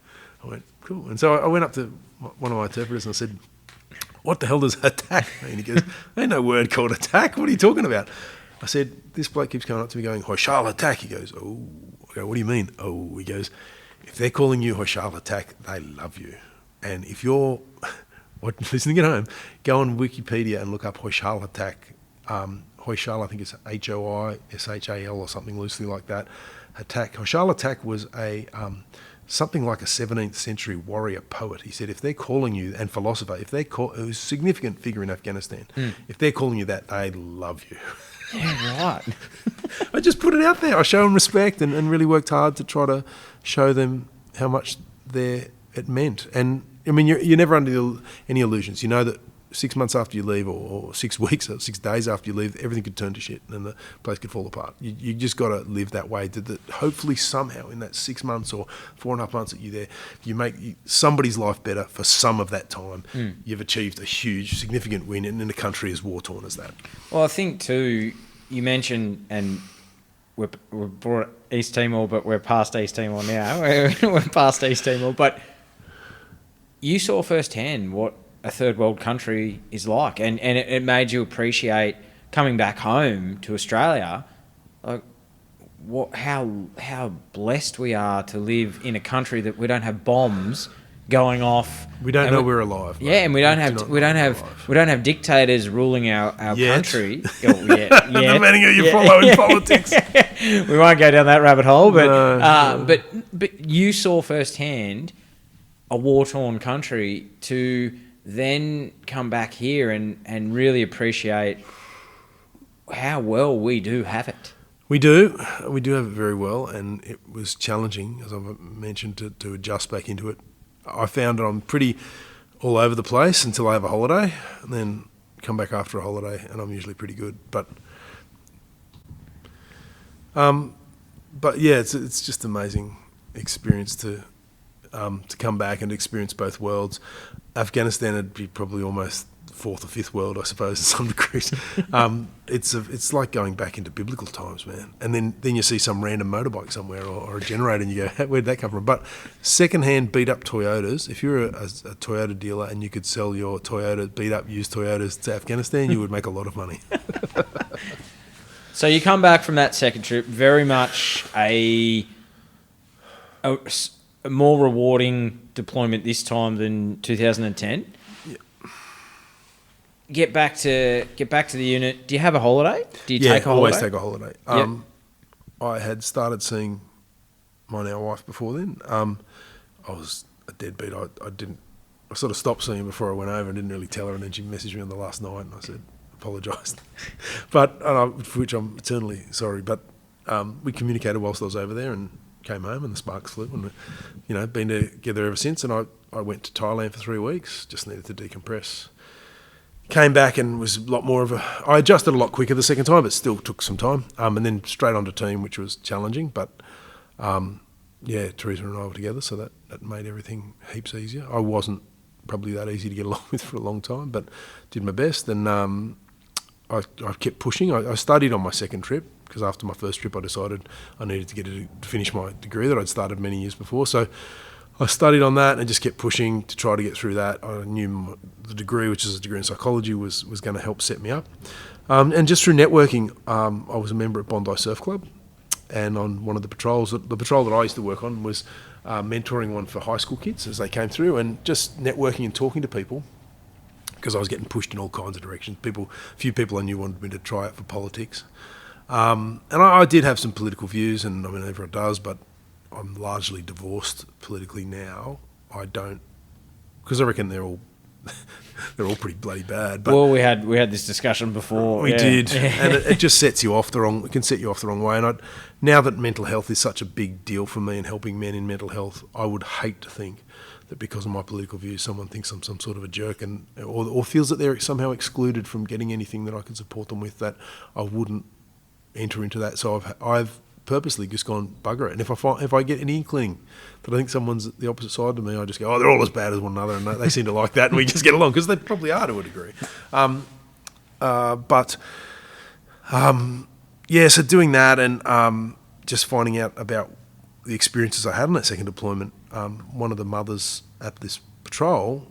I went, "Cool." And so I went up to one of my interpreters and I said, "What the hell does attack mean?" And he goes, "Ain't no word called attack. What are you talking about?" I said, "This bloke keeps coming up to me going, Hoshal, attack." He goes, "Oh." I go, "What do you mean?" "Oh." He goes, "If they're calling you Hoshal, attack, they love you. And if you're listening at home, go on Wikipedia and look up Hoshal attack." Hoshal, I think it's Hoishal or something loosely like that. Attack. Hoshal attack was something like a 17th century warrior poet. He said, if they're calling you, and philosopher, it was a significant figure in Afghanistan, if they're calling you that, they love you. Yeah, right. I just put it out there. I show them respect and really worked hard to try to show them how much it meant. And I mean, you're never under any illusions. You know that 6 months after you leave, or 6 weeks or 6 days after you leave, everything could turn to shit and the place could fall apart. You just got to live that way. That hopefully somehow in that 6 months or 4.5 months that you're there, you make somebody's life better for some of that time. You've achieved a huge, significant win in a country as war-torn as that. Well, I think too, you mentioned, and we're brought East Timor, but we're past East Timor now. We're past East Timor, but you saw firsthand what a third world country is like, and it made you appreciate coming back home to Australia, like how blessed we are to live in a country that we don't have bombs going off. We don't know we're alive. Yeah, and we don't have dictators ruling our country. Depending who you follow in politics. We won't go down that rabbit hole, but No. but you saw firsthand a war-torn country to then come back here and really appreciate how well we do have it. We do have it very well, and it was challenging, as I've mentioned, to adjust back into it. I found that I'm pretty all over the place until I have a holiday, and then come back after a holiday, and I'm usually pretty good. But yeah, it's just an amazing experience to come back and experience both worlds. Afghanistan would be probably almost fourth or fifth world, I suppose, to some degrees. It's like going back into biblical times, man. And then you see some random motorbike somewhere or a generator, and you go, "Where'd that come from?" But second-hand beat-up Toyotas, if you're a Toyota dealer and you could sell your beat-up used Toyotas to Afghanistan, you would make a lot of money. So you come back from that second trip, very much a more rewarding deployment this time than 2010. Yeah. Get back to the unit. Do you have a holiday? Do you take a holiday? Always take a holiday. Yep. I had started seeing my now wife before then. I was a deadbeat. I sort of stopped seeing her before I went over and didn't really tell her, and then she messaged me on the last night and I said, apologised. For which I'm eternally sorry. But we communicated whilst I was over there and came home and the sparks flew, and been together ever since. And I went to Thailand for 3 weeks, just needed to decompress. Came back and was a lot more I adjusted a lot quicker the second time, but still took some time. And then straight onto team, which was challenging, but Teresa and I were together, so that made everything heaps easier. I wasn't probably that easy to get along with for a long time, but did my best. And I kept pushing. I studied on my second trip, because after my first trip I decided I needed to finish my degree that I'd started many years before. So I studied on that and just kept pushing to try to get through that. I knew the degree, which is a degree in psychology, was going to help set me up. And just through networking, I was a member at Bondi Surf Club, and on one of the patrols, the patrol that I used to work on was mentoring one for high school kids as they came through, and just networking and talking to people, because I was getting pushed in all kinds of directions. A few people I knew wanted me to try out for politics. And I did have some political views, and I mean, everyone does, but I'm largely divorced politically now. I don't, because I reckon they're all pretty bloody bad. But well, we had this discussion before. We did, and it just sets you off it can set you off the wrong way. And now that mental health is such a big deal for me and helping men in mental health, I would hate to think that because of my political views, someone thinks I'm some sort of a jerk or feels that they're somehow excluded from getting anything that I can support them with, that I wouldn't enter into that. So I've purposely just gone bugger it. And if I get any inkling that I think someone's the opposite side to me, I just go, they're all as bad as one another, and they seem to like that, and we just get along, because they probably are to a degree. So doing that and just finding out about the experiences I had on that second deployment, one of the mothers at this patrol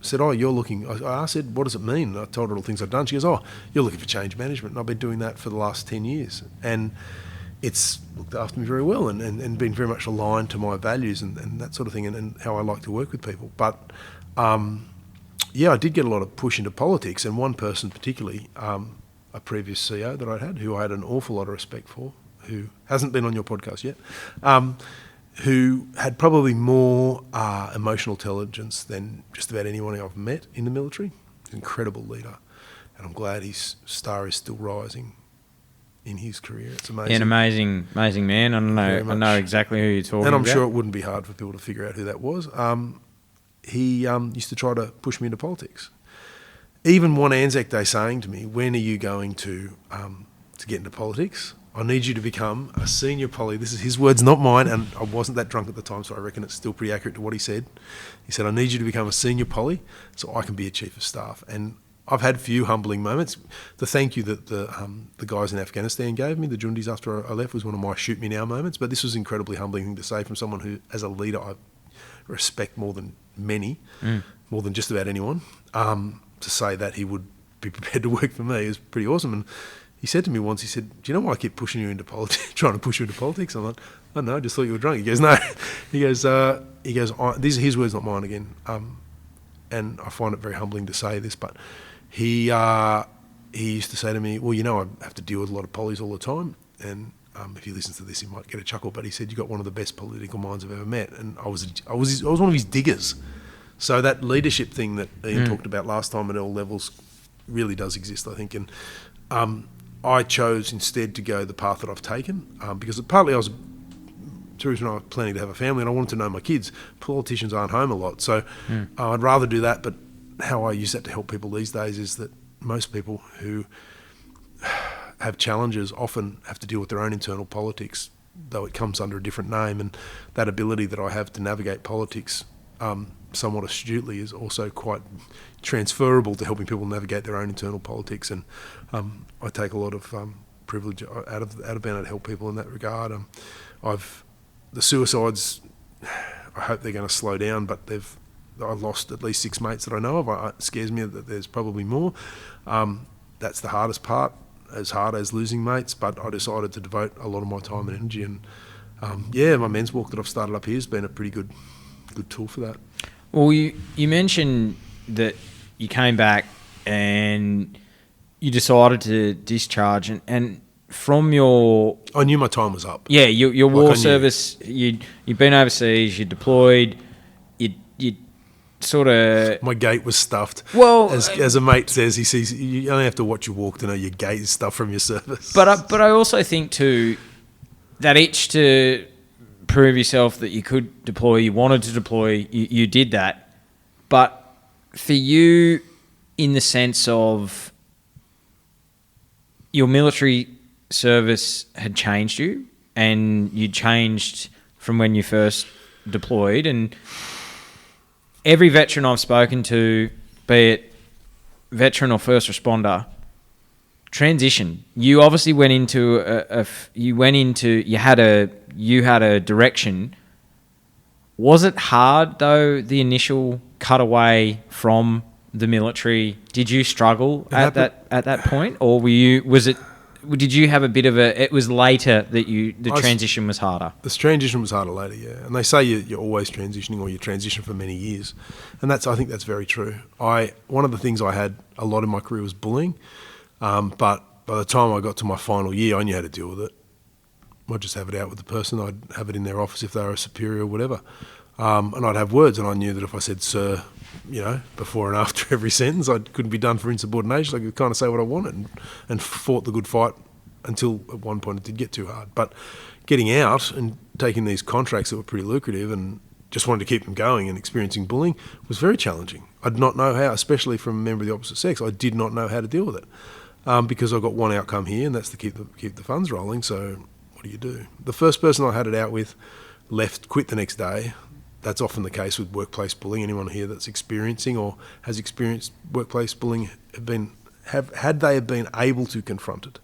said, you're looking... I said, what does it mean? And I told her all the things I'd done. She goes, you're looking for change management. And I've been doing that for the last 10 years. And it's looked after me very well and been very much aligned to my values and that sort of thing and how I like to work with people. But, I did get a lot of push into politics, and one person particularly, a previous CEO that I'd had, who I had an awful lot of respect for, who hasn't been on your podcast yet, who had probably more emotional intelligence than just about anyone I've met in the military. Incredible leader, and I'm glad his star is still rising in his career. It's amazing. Yeah, an amazing man. I know exactly who you're talking about. And I'm sure it wouldn't be hard for people to figure out who that was. He used to try to push me into politics. Even one Anzac Day saying to me, when are you going to get into politics? I need you to become a senior poly. This is his words, not mine, and I wasn't that drunk at the time, so I reckon it's still pretty accurate to what he said. He said, I need you to become a senior poly so I can be a chief of staff. And I've had a few humbling moments. The thank you that the guys in Afghanistan gave me, the Jundis after I left, was one of my shoot me now moments, but this was an incredibly humbling thing to say from someone who, as a leader, I respect more than many, more than just about anyone. To say that he would be prepared to work for me is pretty awesome. And he said to me once, he said, do you know why I keep pushing you into politics, trying to push you into politics? I'm like, oh no, I just thought you were drunk. He goes, no. He goes, these are his words, not mine again. And I find it very humbling to say this, but he used to say to me, well, I have to deal with a lot of polys all the time. And if he listens to this, he might get a chuckle, but he said, you got one of the best political minds I've ever met. And I was one of his diggers. So that leadership thing that Ian talked about last time at all levels really does exist, I think. And I chose instead to go the path that I've taken because partly Teresa and I were planning to have a family and I wanted to know my kids. Politicians aren't home a lot. So I'd rather do that. But how I use that to help people these days is that most people who have challenges often have to deal with their own internal politics, though it comes under a different name. And that ability that I have to navigate politics somewhat astutely is also quite transferable to helping people navigate their own internal politics, and I take a lot of privilege out of being able to help people in that regard. The suicides, I hope they're going to slow down, but I lost at least 6 mates that I know of. It scares me that there's probably more. That's the hardest part, as hard as losing mates, but I decided to devote a lot of my time and energy, and my men's walk that I've started up here has been a pretty good tool for that. Well, you mentioned that you came back and you decided to discharge, and from your... I knew my time was up. Yeah, your war service, you'd been overseas, you deployed, you sort of... My gate was stuffed. Well... As a mate says, he sees... You only have to watch your walk to know your gate is stuffed from your service. But I also think, too, that itch to prove yourself that you could deploy, you wanted to deploy, you did that. But for you, in the sense of your military service had changed you, and you changed from when you first deployed, and every veteran I've spoken to, be it veteran or first responder, transition. You obviously went into you had a direction. Was it hard though, the initial cutaway from the military? Did you struggle at that point, or did you have a bit of a? It was later that transition was harder. The transition was harder later, yeah. And they say you're always transitioning, or you transition for many years, and I think that's very true. One of the things I had a lot in my career was bullying, but by the time I got to my final year, I knew how to deal with it. I'd just have it out with the person. I'd have it in their office if they were a superior or whatever, and I'd have words, and I knew that if I said "sir," before and after every sentence, I couldn't be done for insubordination. I could kind of say what I wanted and fought the good fight until at one point it did get too hard. But getting out and taking these contracts that were pretty lucrative and just wanted to keep them going and experiencing bullying was very challenging. I did not know how, especially from a member of the opposite sex. I did not know how to deal with it because I got one outcome here, and that's to keep the funds rolling. So what do you do? The first person I had it out with left, quit the next day. That's often the case with workplace bullying. Anyone here that's experiencing or has experienced workplace bullying had they been able to confront it,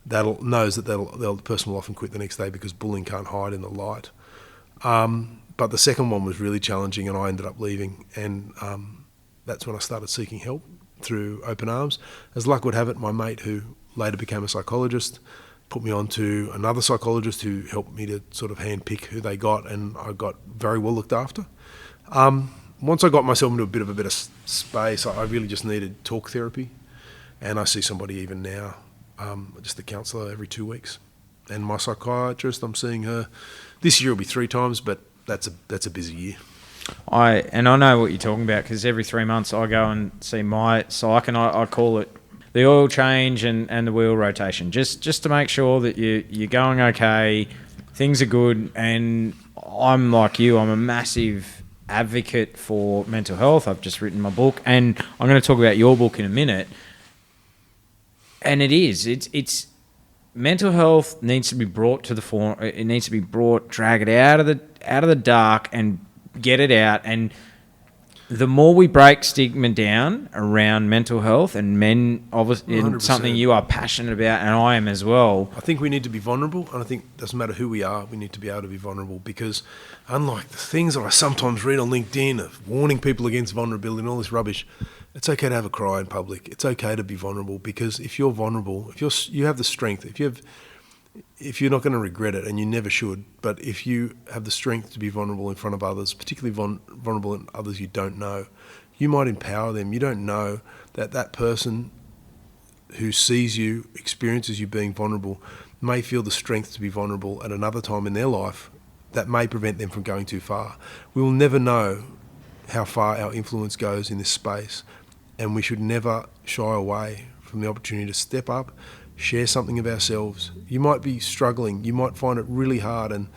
knows that the person will often quit the next day because bullying can't hide in the light. But the second one was really challenging, and I ended up leaving, and that's when I started seeking help through Open Arms. As luck would have it, my mate, who later became a psychologist, put me on to another psychologist who helped me to sort of handpick who they got, and I got very well looked after. Once I got myself into a bit of a better space, I really just needed talk therapy, and I see somebody even now, just a counsellor every 2 weeks. And my psychiatrist, I'm seeing her, this year will be 3 times, but that's a busy year. I know what you're talking about, because every 3 months I go and see my psych, and I call it the oil change and the wheel rotation, just to make sure that you're going okay, things are good. And I'm like you, I'm a massive advocate for mental health. I've just written my book, and I'm going to talk about your book in a minute. And it's mental health needs to be brought to the fore. It needs to be drag it out of the dark and get it out. And the more we break stigma down around mental health, and men, obviously, it's something you are passionate about, and I am as well. I think we need to be vulnerable, and I think it doesn't matter who we are, we need to be able to be vulnerable, because unlike the things that I sometimes read on LinkedIn of warning people against vulnerability and all this rubbish, it's okay to have a cry in public. It's okay to be vulnerable, because if you're vulnerable, if you have the strength, if you're not going to regret it, and you never should, but if you have the strength to be vulnerable in front of others, particularly vulnerable in others you don't know, you might empower them. You don't know that person who sees you, experiences you being vulnerable, may feel the strength to be vulnerable at another time in their life that may prevent them from going too far. We will never know how far our influence goes in this space, and we should never shy away from the opportunity to step up, share something of ourselves. You might be struggling, you might find it really hard, and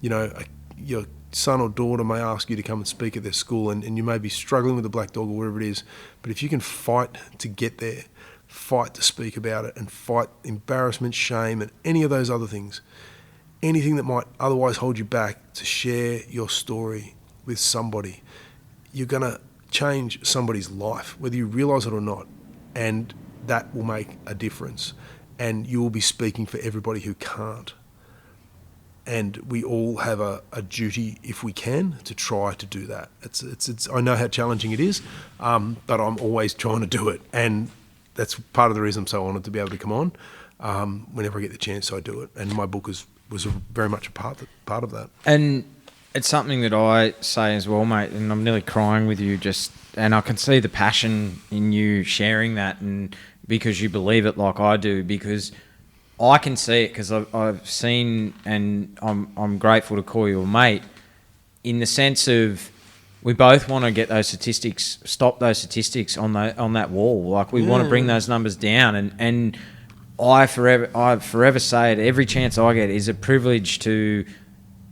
your son or daughter may ask you to come and speak at their school, and you may be struggling with the black dog or whatever it is, but if you can fight to get there, fight to speak about it, and fight embarrassment, shame, and any of those other things, anything that might otherwise hold you back, to share your story with somebody, you're going to change somebody's life, whether you realise it or not, and that will make a difference. And you will be speaking for everybody who can't. And we all have a duty, if we can, to try to do that. It's I know how challenging it is, but I'm always trying to do it. And that's part of the reason I'm so honoured to be able to come on. Whenever I get the chance, I do it. And my book was very much a part of that. And it's something that I say as well, mate, and I'm nearly crying with you, and I can see the passion in you sharing that, and because you believe it like I do, because I can see it, because I've seen, and I'm grateful to call you a mate, in the sense of we both want to get those statistics, stop those statistics on that wall. Like, we want to bring those numbers down, and I forever say it, every chance I get is a privilege to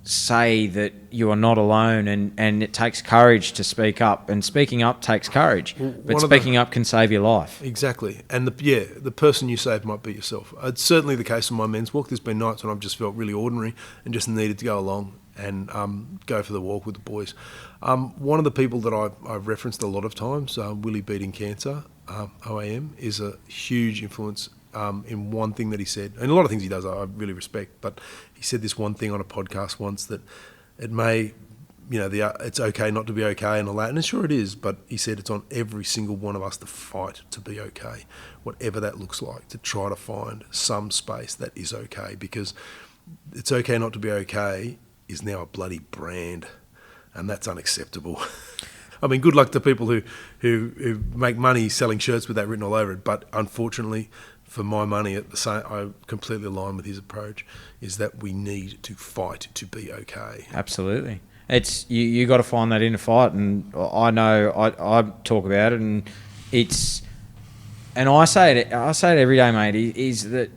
say that you are not alone, and it takes courage to speak up, and speaking up takes courage, but speaking up can save your life. Exactly. And the person you save might be yourself. It's certainly the case in my men's walk. There's been nights when I've just felt really ordinary and just needed to go along and go for the walk with the boys. One of the people that I've referenced a lot of times, Willie Beating Cancer, OAM, is a huge influence in one thing that he said, and a lot of things he does I really respect, but he said this one thing on a podcast once, that it may, it's okay not to be okay and all that, and sure it is, but he said it's on every single one of us to fight to be okay, whatever that looks like, to try to find some space that is okay, because it's okay not to be okay is now a bloody brand, and that's unacceptable. I mean, good luck to people who make money selling shirts with that written all over it, but unfortunately, for my money, I completely align with his approach, is that we need to fight to be okay. Absolutely. It's you got to find that inner fight, and I know I talk about it, and I say it every day, mate, is that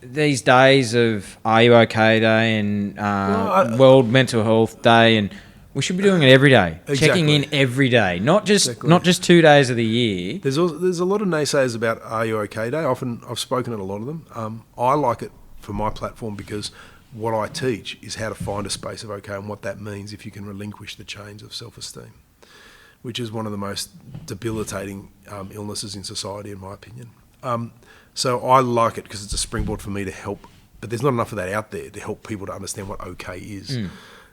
these days of Are You OK Day and World Mental Health Day, and we should be doing it every day, checking in every day, not just 2 days of the year. There's a lot of naysayers about Are You OK Day. Often I've spoken at a lot of them. I like it for my platform, because what I teach is how to find a space of okay and what that means if you can relinquish the chains of self-esteem, which is one of the most debilitating illnesses in society, in my opinion. So I like it because it's a springboard for me to help, but there's not enough of that out there to help people to understand what okay is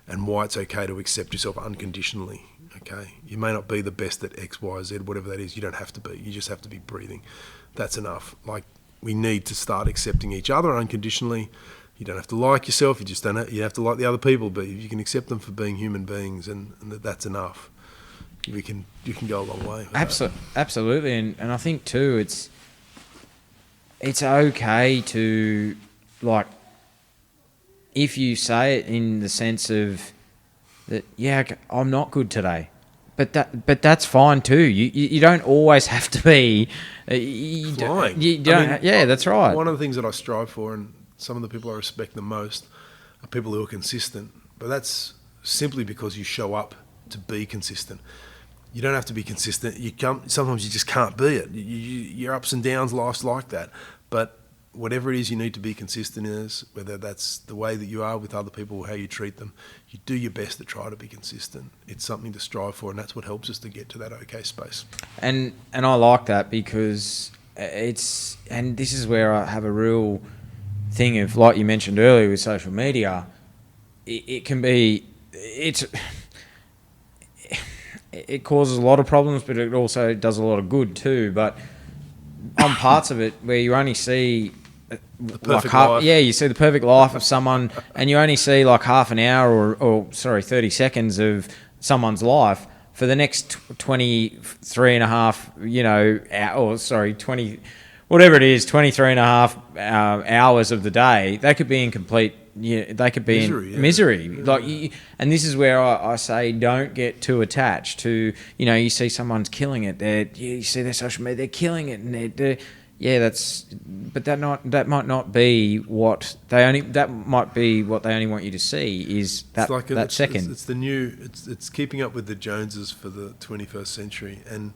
and why it's okay to accept yourself unconditionally. Okay, you may not be the best at X, Y, Z, whatever that is. You don't have to be. You just have to be breathing. That's enough. Like, we need to start accepting each other unconditionally. You don't have to like yourself. You just don't. You have to like the other people, but if you can accept them for being human beings, and that's enough. You can go a long way. Absolutely, and I think too, it's okay to, like, if you say it in the sense of that, yeah, I'm not good today, but that's fine too. You don't always have to be flying. That's right. One of the things that I strive for, and some of the people I respect the most, are people who are consistent. But that's simply because you show up to be consistent. You don't have to be consistent. Sometimes you just can't be it. Your ups and downs, life's like that. But whatever it is you need to be consistent is, whether that's the way that you are with other people or how you treat them, you do your best to try to be consistent. It's something to strive for, and that's what helps us to get to that okay space. And I like that, because and this is where I have a real thing of, like you mentioned earlier with social media, it causes a lot of problems, but it also does a lot of good too. But on parts of it where you only see the perfect life. Yeah, you see the perfect life of someone, and you only see like half an hour or 30 seconds of someone's life for the next 23 and a half, 20, whatever it is, 23 and a half hours of the day. They could be in complete, they could be misery. Like, and this is where I say, don't get too attached to, you see someone's killing it. You see their social media, they're killing it, and but that might not be what they only. That might be what they only want you to see is that second. It's keeping up with the Joneses for the 21st century, and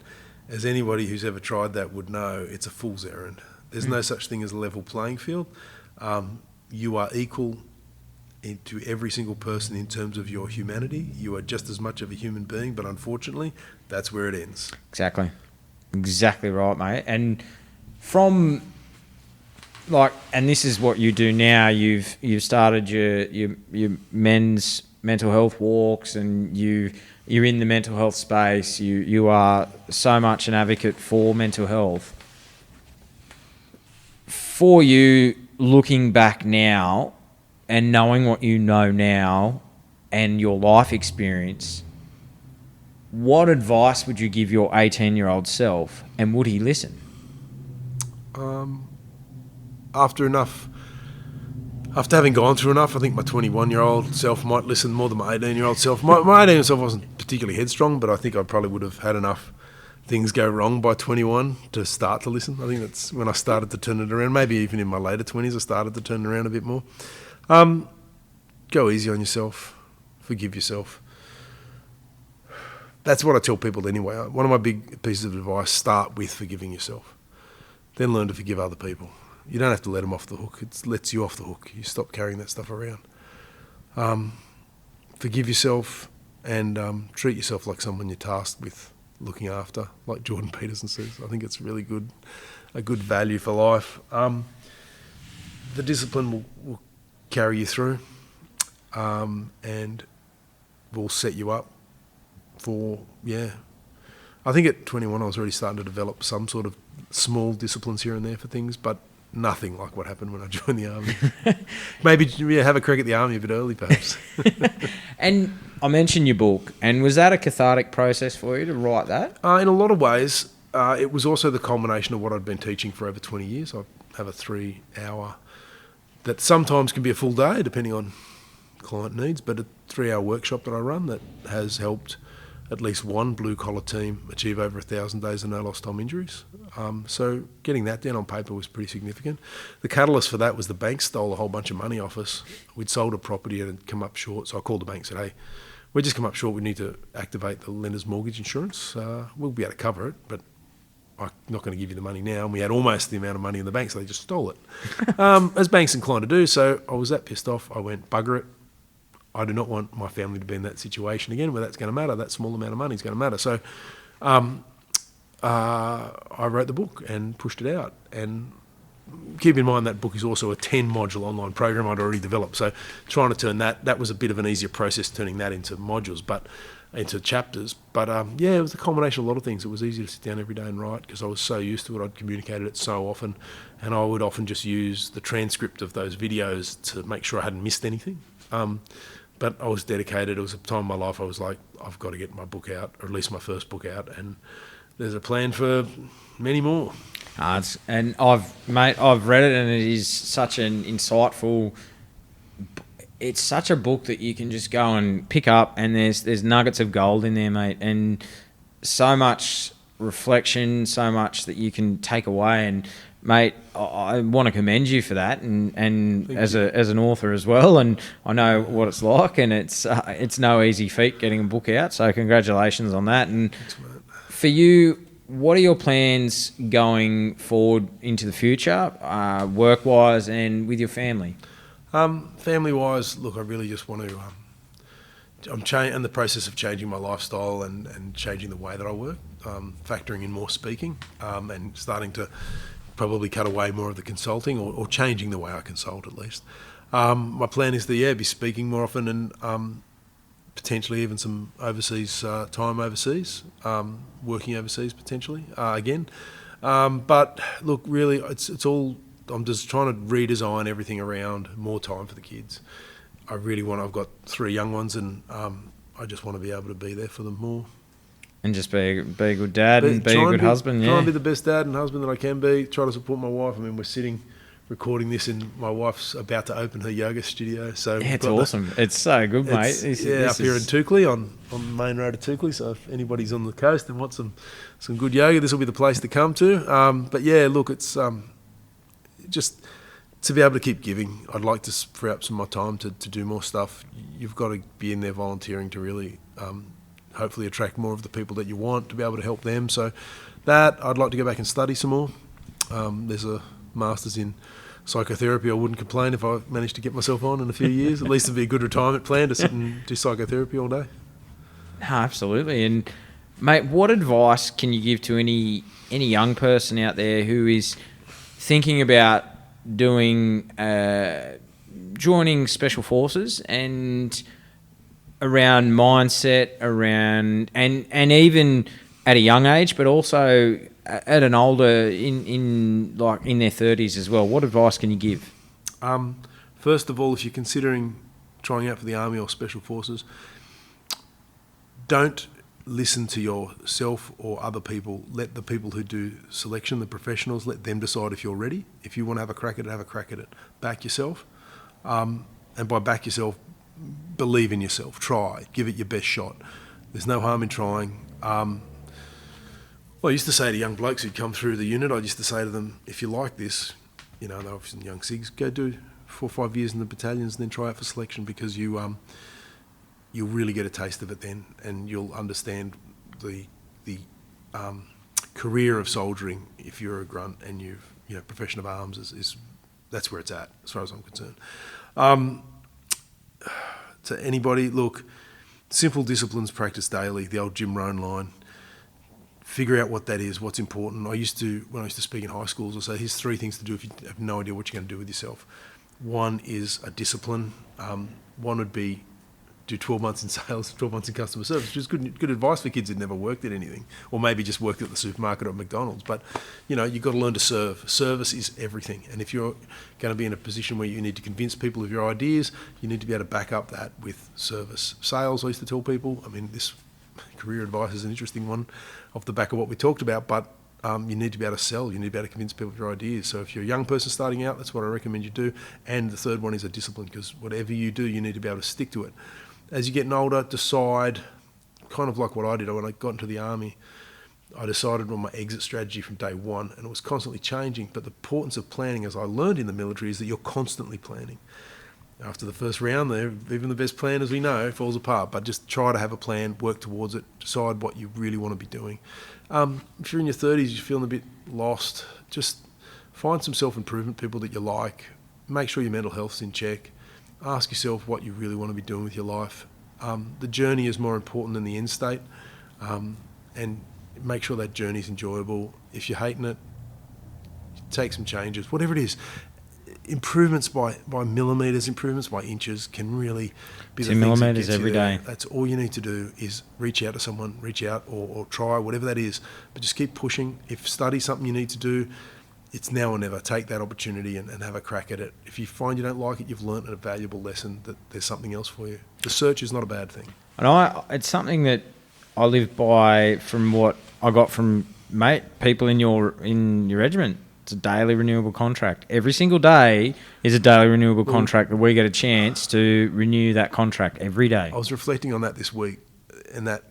as anybody who's ever tried that would know, it's a fool's errand. There's no such thing as a level playing field. You are equal to every single person in terms of your humanity. You are just as much of a human being, but unfortunately, that's where it ends. Exactly right, mate. And from and this is what you do now. You've started your men's mental health walks, and you're in the mental health space. You are so much an advocate for mental health. For you, looking back now and knowing what you know now and your life experience, what advice would you give your 18-year-old self, and would he listen? After having gone through enough, I think my 21-year-old self might listen more than my 18-year-old self. My 18-year-old self wasn't particularly headstrong, but I think I probably would have had enough things go wrong by 21 to start to listen. I think that's when I started to turn it around. Maybe even in my later 20s, I started to turn it around a bit more. Go easy on yourself. Forgive yourself. That's what I tell people anyway. One of my big pieces of advice, start with forgiving yourself. Then learn to forgive other people. You don't have to let them off the hook. It lets you off the hook. You stop carrying that stuff around. Forgive yourself and treat yourself like someone you're tasked with looking after, like Jordan Peterson says. I think it's really a good value for life. The discipline will carry you through and will set you up for, I think at 21 I was already starting to develop some sort of small disciplines here and there for things, but nothing like what happened when I joined the army. Maybe have a crack at the army a bit early, perhaps. And I mentioned your book, and was that a cathartic process for you to write that? In a lot of ways, it was also the culmination of what I'd been teaching for over 20 years. I have a 3-hour that sometimes can be a full day, depending on client needs, but a 3-hour workshop that I run that has helped at least one blue-collar team achieve over 1,000 days of no lost time injuries. So getting that down on paper was pretty significant. The catalyst for that was the bank stole a whole bunch of money off us. We'd sold a property and had come up short, so I called the bank and said, hey, we've just come up short, we need to activate the lender's mortgage insurance. We'll be able to cover it, but I'm not going to give you the money now. And we had almost the amount of money in the bank, so they just stole it, as banks inclined to do. So I was that pissed off. I went, bugger it. I do not want my family to be in that situation again where that's going to matter. That small amount of money is going to matter. So I wrote the book and pushed it out. And keep in mind that book is also a 10-module online program I'd already developed. So trying to turn that was a bit of an easier process, turning that into modules, but into chapters. But it was a combination of a lot of things. It was easy to sit down every day and write because I was so used to it. I'd communicated it so often, and I would often just use the transcript of those videos to make sure I hadn't missed anything. But I was dedicated. It was a time in my life I was like, I've got to get my book out, or at least my first book out, and there's a plan for many more. And I've read it, and it is such an insightful. It's such a book that you can just go and pick up, and there's nuggets of gold in there, mate, and so much reflection, so much that you can take away. And mate, I want to commend you for that, and as an author as well. And I know what it's like, and it's no easy feat getting a book out. So congratulations on that. And Thanks, mate. for you, what are your plans going forward into the future, work-wise and with your family? Family-wise, look, I really just want to... I'm in the process of changing my lifestyle and changing the way that I work, factoring in more speaking, and starting to probably cut away more of the consulting, or changing the way I consult at least. My plan is to be speaking more often, and potentially even some overseas time overseas, working overseas potentially again. But look, really, it's all. I'm just trying to redesign everything around more time for the kids. I've got 3 young ones, and I just want to be able to be there for them more. And just be a good dad and be a good husband. Try and be the best dad and husband that I can be. Try to support my wife. I mean, we're sitting recording this, and my wife's about to open her yoga studio. So yeah, it's awesome. It's so good, mate. Up here in Toukley, on the main road of Toukley. So if anybody's on the coast and wants some good yoga, this will be the place to come to. But yeah, look, it's just to be able to keep giving. I'd like to free up some of my time to do more stuff. You've got to be in there volunteering to really hopefully attract more of the people that you want, to be able to help them. So that, I'd like to go back and study some more. There's a master's in psychotherapy. I wouldn't complain if I managed to get myself on in a few years. At least it'd be a good retirement plan to sit and do psychotherapy all day. No, absolutely. And mate, what advice can you give to any young person out there who is thinking about doing joining special forces, and around mindset, and even at a young age, but also at an older, in their 30s as well? What advice can you give? First of all, if you're considering trying out for the Army or Special Forces, don't listen to yourself or other people. Let the people who do selection, the professionals, let them decide if you're ready. If you want to have a crack at it, have a crack at it. Back yourself. And by back yourself, believe in yourself. Try. Give it your best shot. There's no harm in trying. Well, I used to say to young blokes who'd come through the unit, I used to say to them, if you like this, they were obviously young SIGs, go do 4 or 5 years in the battalions and then try out for selection, because you'll really get a taste of it then, and you'll understand the career of soldiering. If you're a grunt and profession of arms is that's where it's at, as far as I'm concerned. To anybody, look, simple disciplines practiced daily, the old Jim Rohn line. Figure out what that is, what's important. When I used to speak in high schools, I'd say, here's 3 things to do if you have no idea what you're going to do with yourself. One is a discipline. One would be do 12 months in sales, 12 months in customer service, which is good advice for kids who've never worked at anything, or maybe just worked at the supermarket or at McDonald's. But, you've got to learn to serve. Service is everything. And if you're going to be in a position where you need to convince people of your ideas, you need to be able to back up that with service. Sales, I used to tell people, this career advice is an interesting one off the back of what we talked about, but you need to be able to sell. You need to be able to convince people of your ideas. So if you're a young person starting out, that's what I recommend you do. And the third one is a discipline, because whatever you do, you need to be able to stick to it. As you're getting older, decide, kind of like what I did when I got into the Army, I decided on my exit strategy from day one, and it was constantly changing. But the importance of planning, as I learned in the military, is that you're constantly planning. after the first round, there, even the best plan, as we know, falls apart. But just try to have a plan, work towards it, decide what you really want to be doing. If you're in your 30s, you're feeling a bit lost, just find some self-improvement people that you like. Make sure your mental health's in check. Ask yourself what you really want to be doing with your life. The journey is more important than the end state, and make sure that journey's enjoyable. If you're hating it, take some changes, whatever it is. Improvements by millimetres, improvements by inches can really be the 2 things that millimetres gets you every there. day. That's all you need to do is reach out to someone, or try, whatever that is. But just keep pushing. If study something you need to do, it's now or never. Take that opportunity and have a crack at it. If you find you don't like it, you've learnt a valuable lesson that there's something else for you. The search is not a bad thing. And it's something that I live by from what I got from people in your regiment. It's a daily renewable contract. Every single day is a daily renewable contract that we get a chance to renew that contract every day. I was reflecting on that this week, and that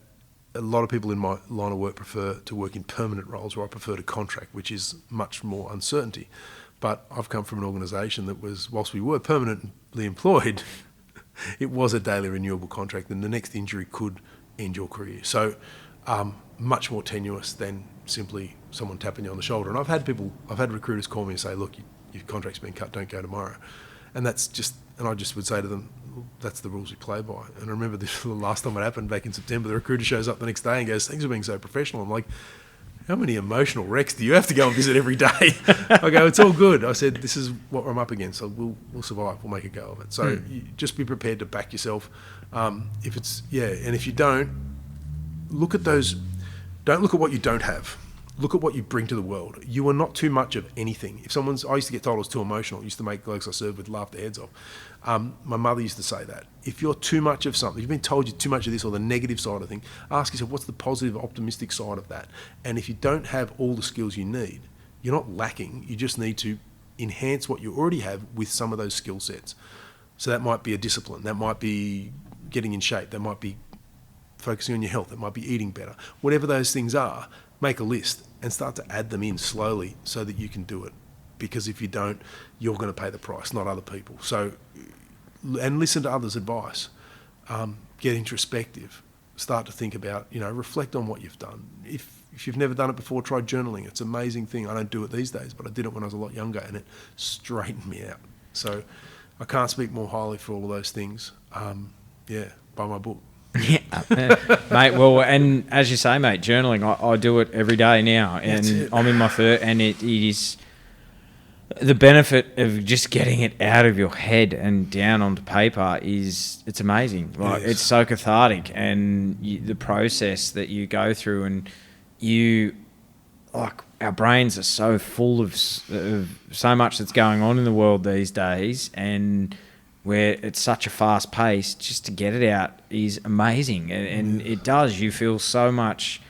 a lot of people in my line of work prefer to work in permanent roles, where I prefer to contract, which is much more uncertainty. But I've come from an organisation that was, whilst we were permanently employed, it was a daily renewable contract, and the next injury could end your career. So much more tenuous than simply someone tapping you on the shoulder. And I've had recruiters call me and say, look, your contract's been cut, don't go tomorrow. And I just would say to them, that's the rules we play by. And I remember this the last time it happened back in September, the recruiter shows up the next day and goes, things are being so professional. I'm like, how many emotional wrecks do you have to go and visit every day? I go, it's all good. I said, this is what I'm up against, so we'll survive, we'll make a go of it. So you just be prepared to back yourself. And if you don't, look at those, don't look at what you don't have. Look at what you bring to the world. You are not too much of anything. I used to get told I was too emotional. I used to make blokes I served with laugh their heads off. My mother used to say that. If you're too much of something, you've been told you're too much of this or the negative side of things, ask yourself, what's the positive, optimistic side of that? And if you don't have all the skills you need, you're not lacking. You just need to enhance what you already have with some of those skill sets. So that might be a discipline. That might be getting in shape. That might be focusing on your health. That might be eating better. Whatever those things are, make a list and start to add them in slowly so that you can do it. Because if you don't, you're going to pay the price, not other people. So, and listen to others' advice. Get introspective. Start to think about, reflect on what you've done. If you've never done it before, try journaling. It's an amazing thing. I don't do it these days, but I did it when I was a lot younger, and it straightened me out. So I can't speak more highly for all of those things. Buy my book. Yeah, mate. Well, and as you say, mate, journaling, I do it every day now, and I'm in my third, and it is the benefit of just getting it out of your head and down onto paper it's amazing. Like it's so cathartic, and the process that you go through, and our brains are so full of so much that's going on in the world these days, and where it's such a fast pace, just to get it out is amazing, and it does. You feel so much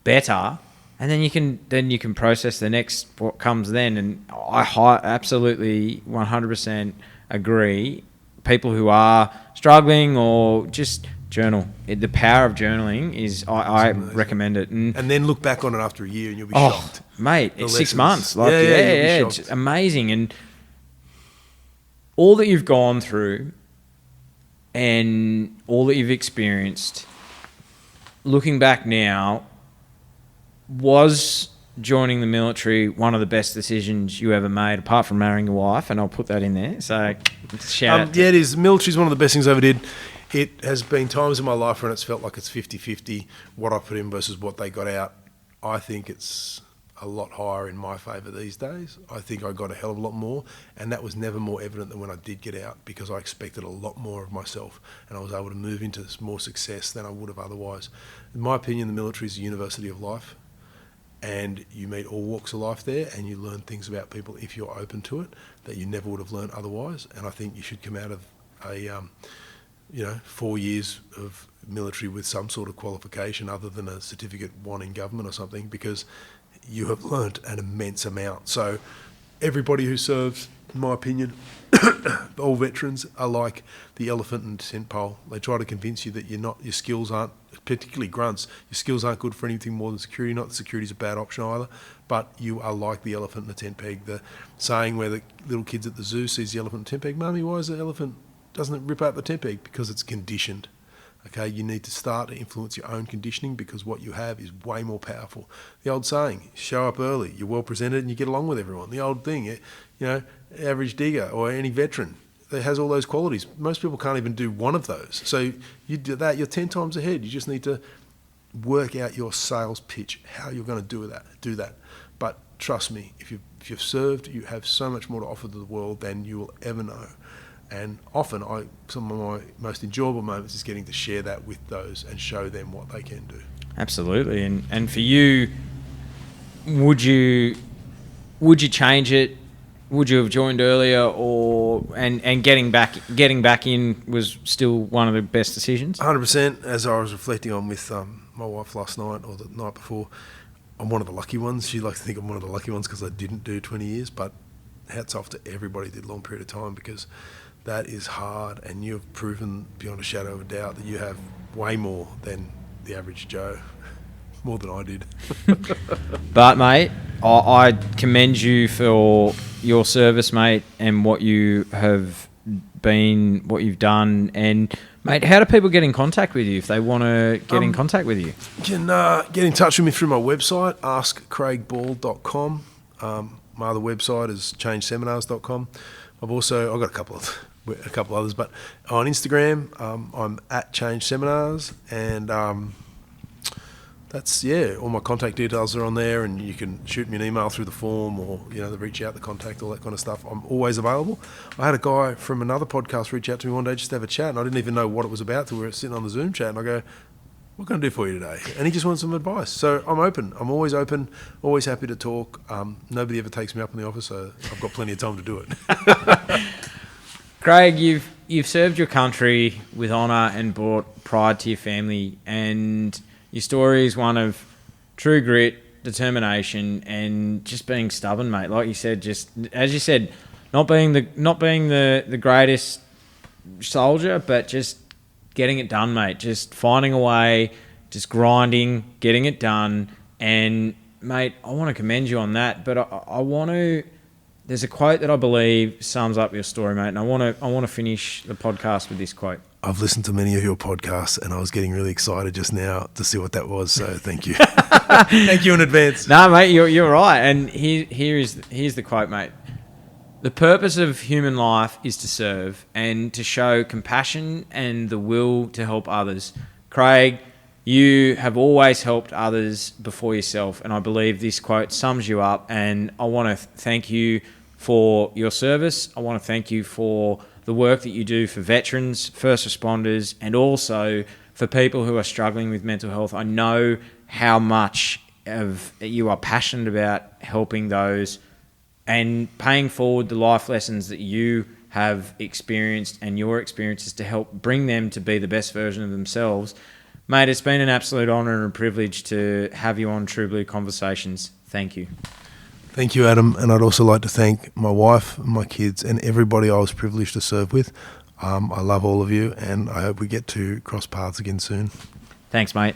better, and then you can process the next what comes then. And I absolutely 100% agree. People who are struggling or just journal. The power of journaling is I recommend it, and then look back on it after a year, and you'll be shocked, mate. It's 6 months. It's amazing, and all that you've gone through and all that you've experienced, looking back now, was joining the military one of the best decisions you ever made, apart from marrying your wife? And I'll put that in there. So shout out. Yeah, it is. Military's one of the best things I ever did. It has been times in my life when it's felt like it's 50-50, what I put in versus what they got out. I think it's a lot higher in my favour these days. I think I got a hell of a lot more, and that was never more evident than when I did get out, because I expected a lot more of myself, and I was able to move into more success than I would have otherwise. In my opinion, the military is a university of life, and you meet all walks of life there, and you learn things about people if you're open to it that you never would have learned otherwise. And I think you should come out of a 4 years of military with some sort of qualification other than a certificate won in government or something, because you have learnt an immense amount. So everybody who serves, in my opinion, all veterans are like the elephant in the tent pole. They try to convince you that your skills aren't, particularly grunts, your skills aren't good for anything more than security. Not that security's a bad option either, but you are like the elephant in the tent peg. The saying where the little kids at the zoo sees the elephant in the tent peg, "Mummy, why is the elephant doesn't rip out the tent peg? Because it's conditioned. Okay, you need to start to influence your own conditioning, because what you have is way more powerful. The old saying, show up early, you're well presented and you get along with everyone. The old thing, average digger or any veteran, that has all those qualities. Most people can't even do one of those. So you do that, you're 10 times ahead. You just need to work out your sales pitch, how you're going to do that. But trust me, if you've served, you have so much more to offer to the world than you will ever know. And often, some of my most enjoyable moments is getting to share that with those and show them what they can do. Absolutely. And for you, would you change it? Would you have joined earlier, and getting back in was still one of the best decisions? 100%. As I was reflecting on with my wife last night or the night before, I'm one of the lucky ones. She likes to think I'm one of the lucky ones because I didn't do 20 years, but hats off to everybody who did a long period of time, because that is hard, and you've proven beyond a shadow of a doubt that you have way more than the average Joe, more than I did. But mate, I commend you for your service, mate, and what you've done. And mate, how do people get in contact with you if they want to get in contact with you? You can get in touch with me through my website, askcraigball.com. My other website is changeseminars.com. I've got a couple others, but on Instagram, I'm at Change Seminars, and all my contact details are on there, and you can shoot me an email through the form, or the reach out, the contact, all that kind of stuff. I'm always available. I had a guy from another podcast reach out to me one day just to have a chat, and I didn't even know what it was about till we were sitting on the Zoom chat, and I go, what can I do for you today? And he just wanted some advice. So I'm open. I'm always open, always happy to talk. Nobody ever takes me up in the office, so I've got plenty of time to do it. Craig, you've served your country with honour and brought pride to your family, and your story is one of true grit, determination, and just being stubborn, mate. Like you said, just as you said, not being the greatest soldier, but just getting it done, mate. Just finding a way, just grinding, getting it done. And mate, I want to commend you on that, but I want to. There's a quote that I believe sums up your story, mate, and I want to finish the podcast with this quote. I've listened to many of your podcasts, and I was getting really excited just now to see what that was. So thank you, thank you in advance. No, mate, you're right. And here's the quote, mate. The purpose of human life is to serve and to show compassion and the will to help others. Craig, you have always helped others before yourself, and I believe this quote sums you up. And I want to thank you for your service. I want to thank you for the work that you do for veterans, first responders, and also for people who are struggling with mental health. I know how much you are passionate about helping those and paying forward the life lessons that you have experienced and your experiences to help bring them to be the best version of themselves. Mate, it's been an absolute honour and a privilege to have you on True Blue Conversations. Thank you. Thank you, Adam. And I'd also like to thank my wife, my kids, and everybody I was privileged to serve with. I love all of you, and I hope we get to cross paths again soon. Thanks, mate.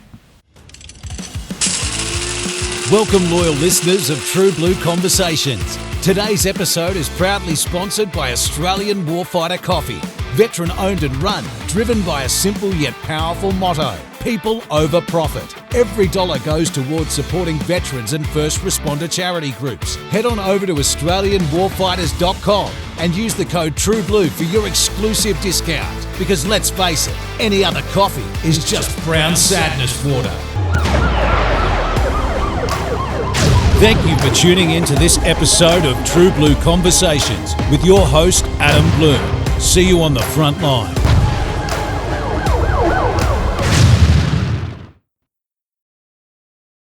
Welcome, loyal listeners of True Blue Conversations. Today's episode is proudly sponsored by Australian Warfighter Coffee. Veteran owned and run, driven by a simple yet powerful motto: people over profit. Every dollar goes towards supporting veterans and first responder charity groups. Head on over to AustralianWarfighters.com and use the code TrueBlue for your exclusive discount. Because let's face it, any other coffee is just brown sadness water. Thank you for tuning in to this episode of True Blue Conversations with your host, Adam Blum. See you on the front line.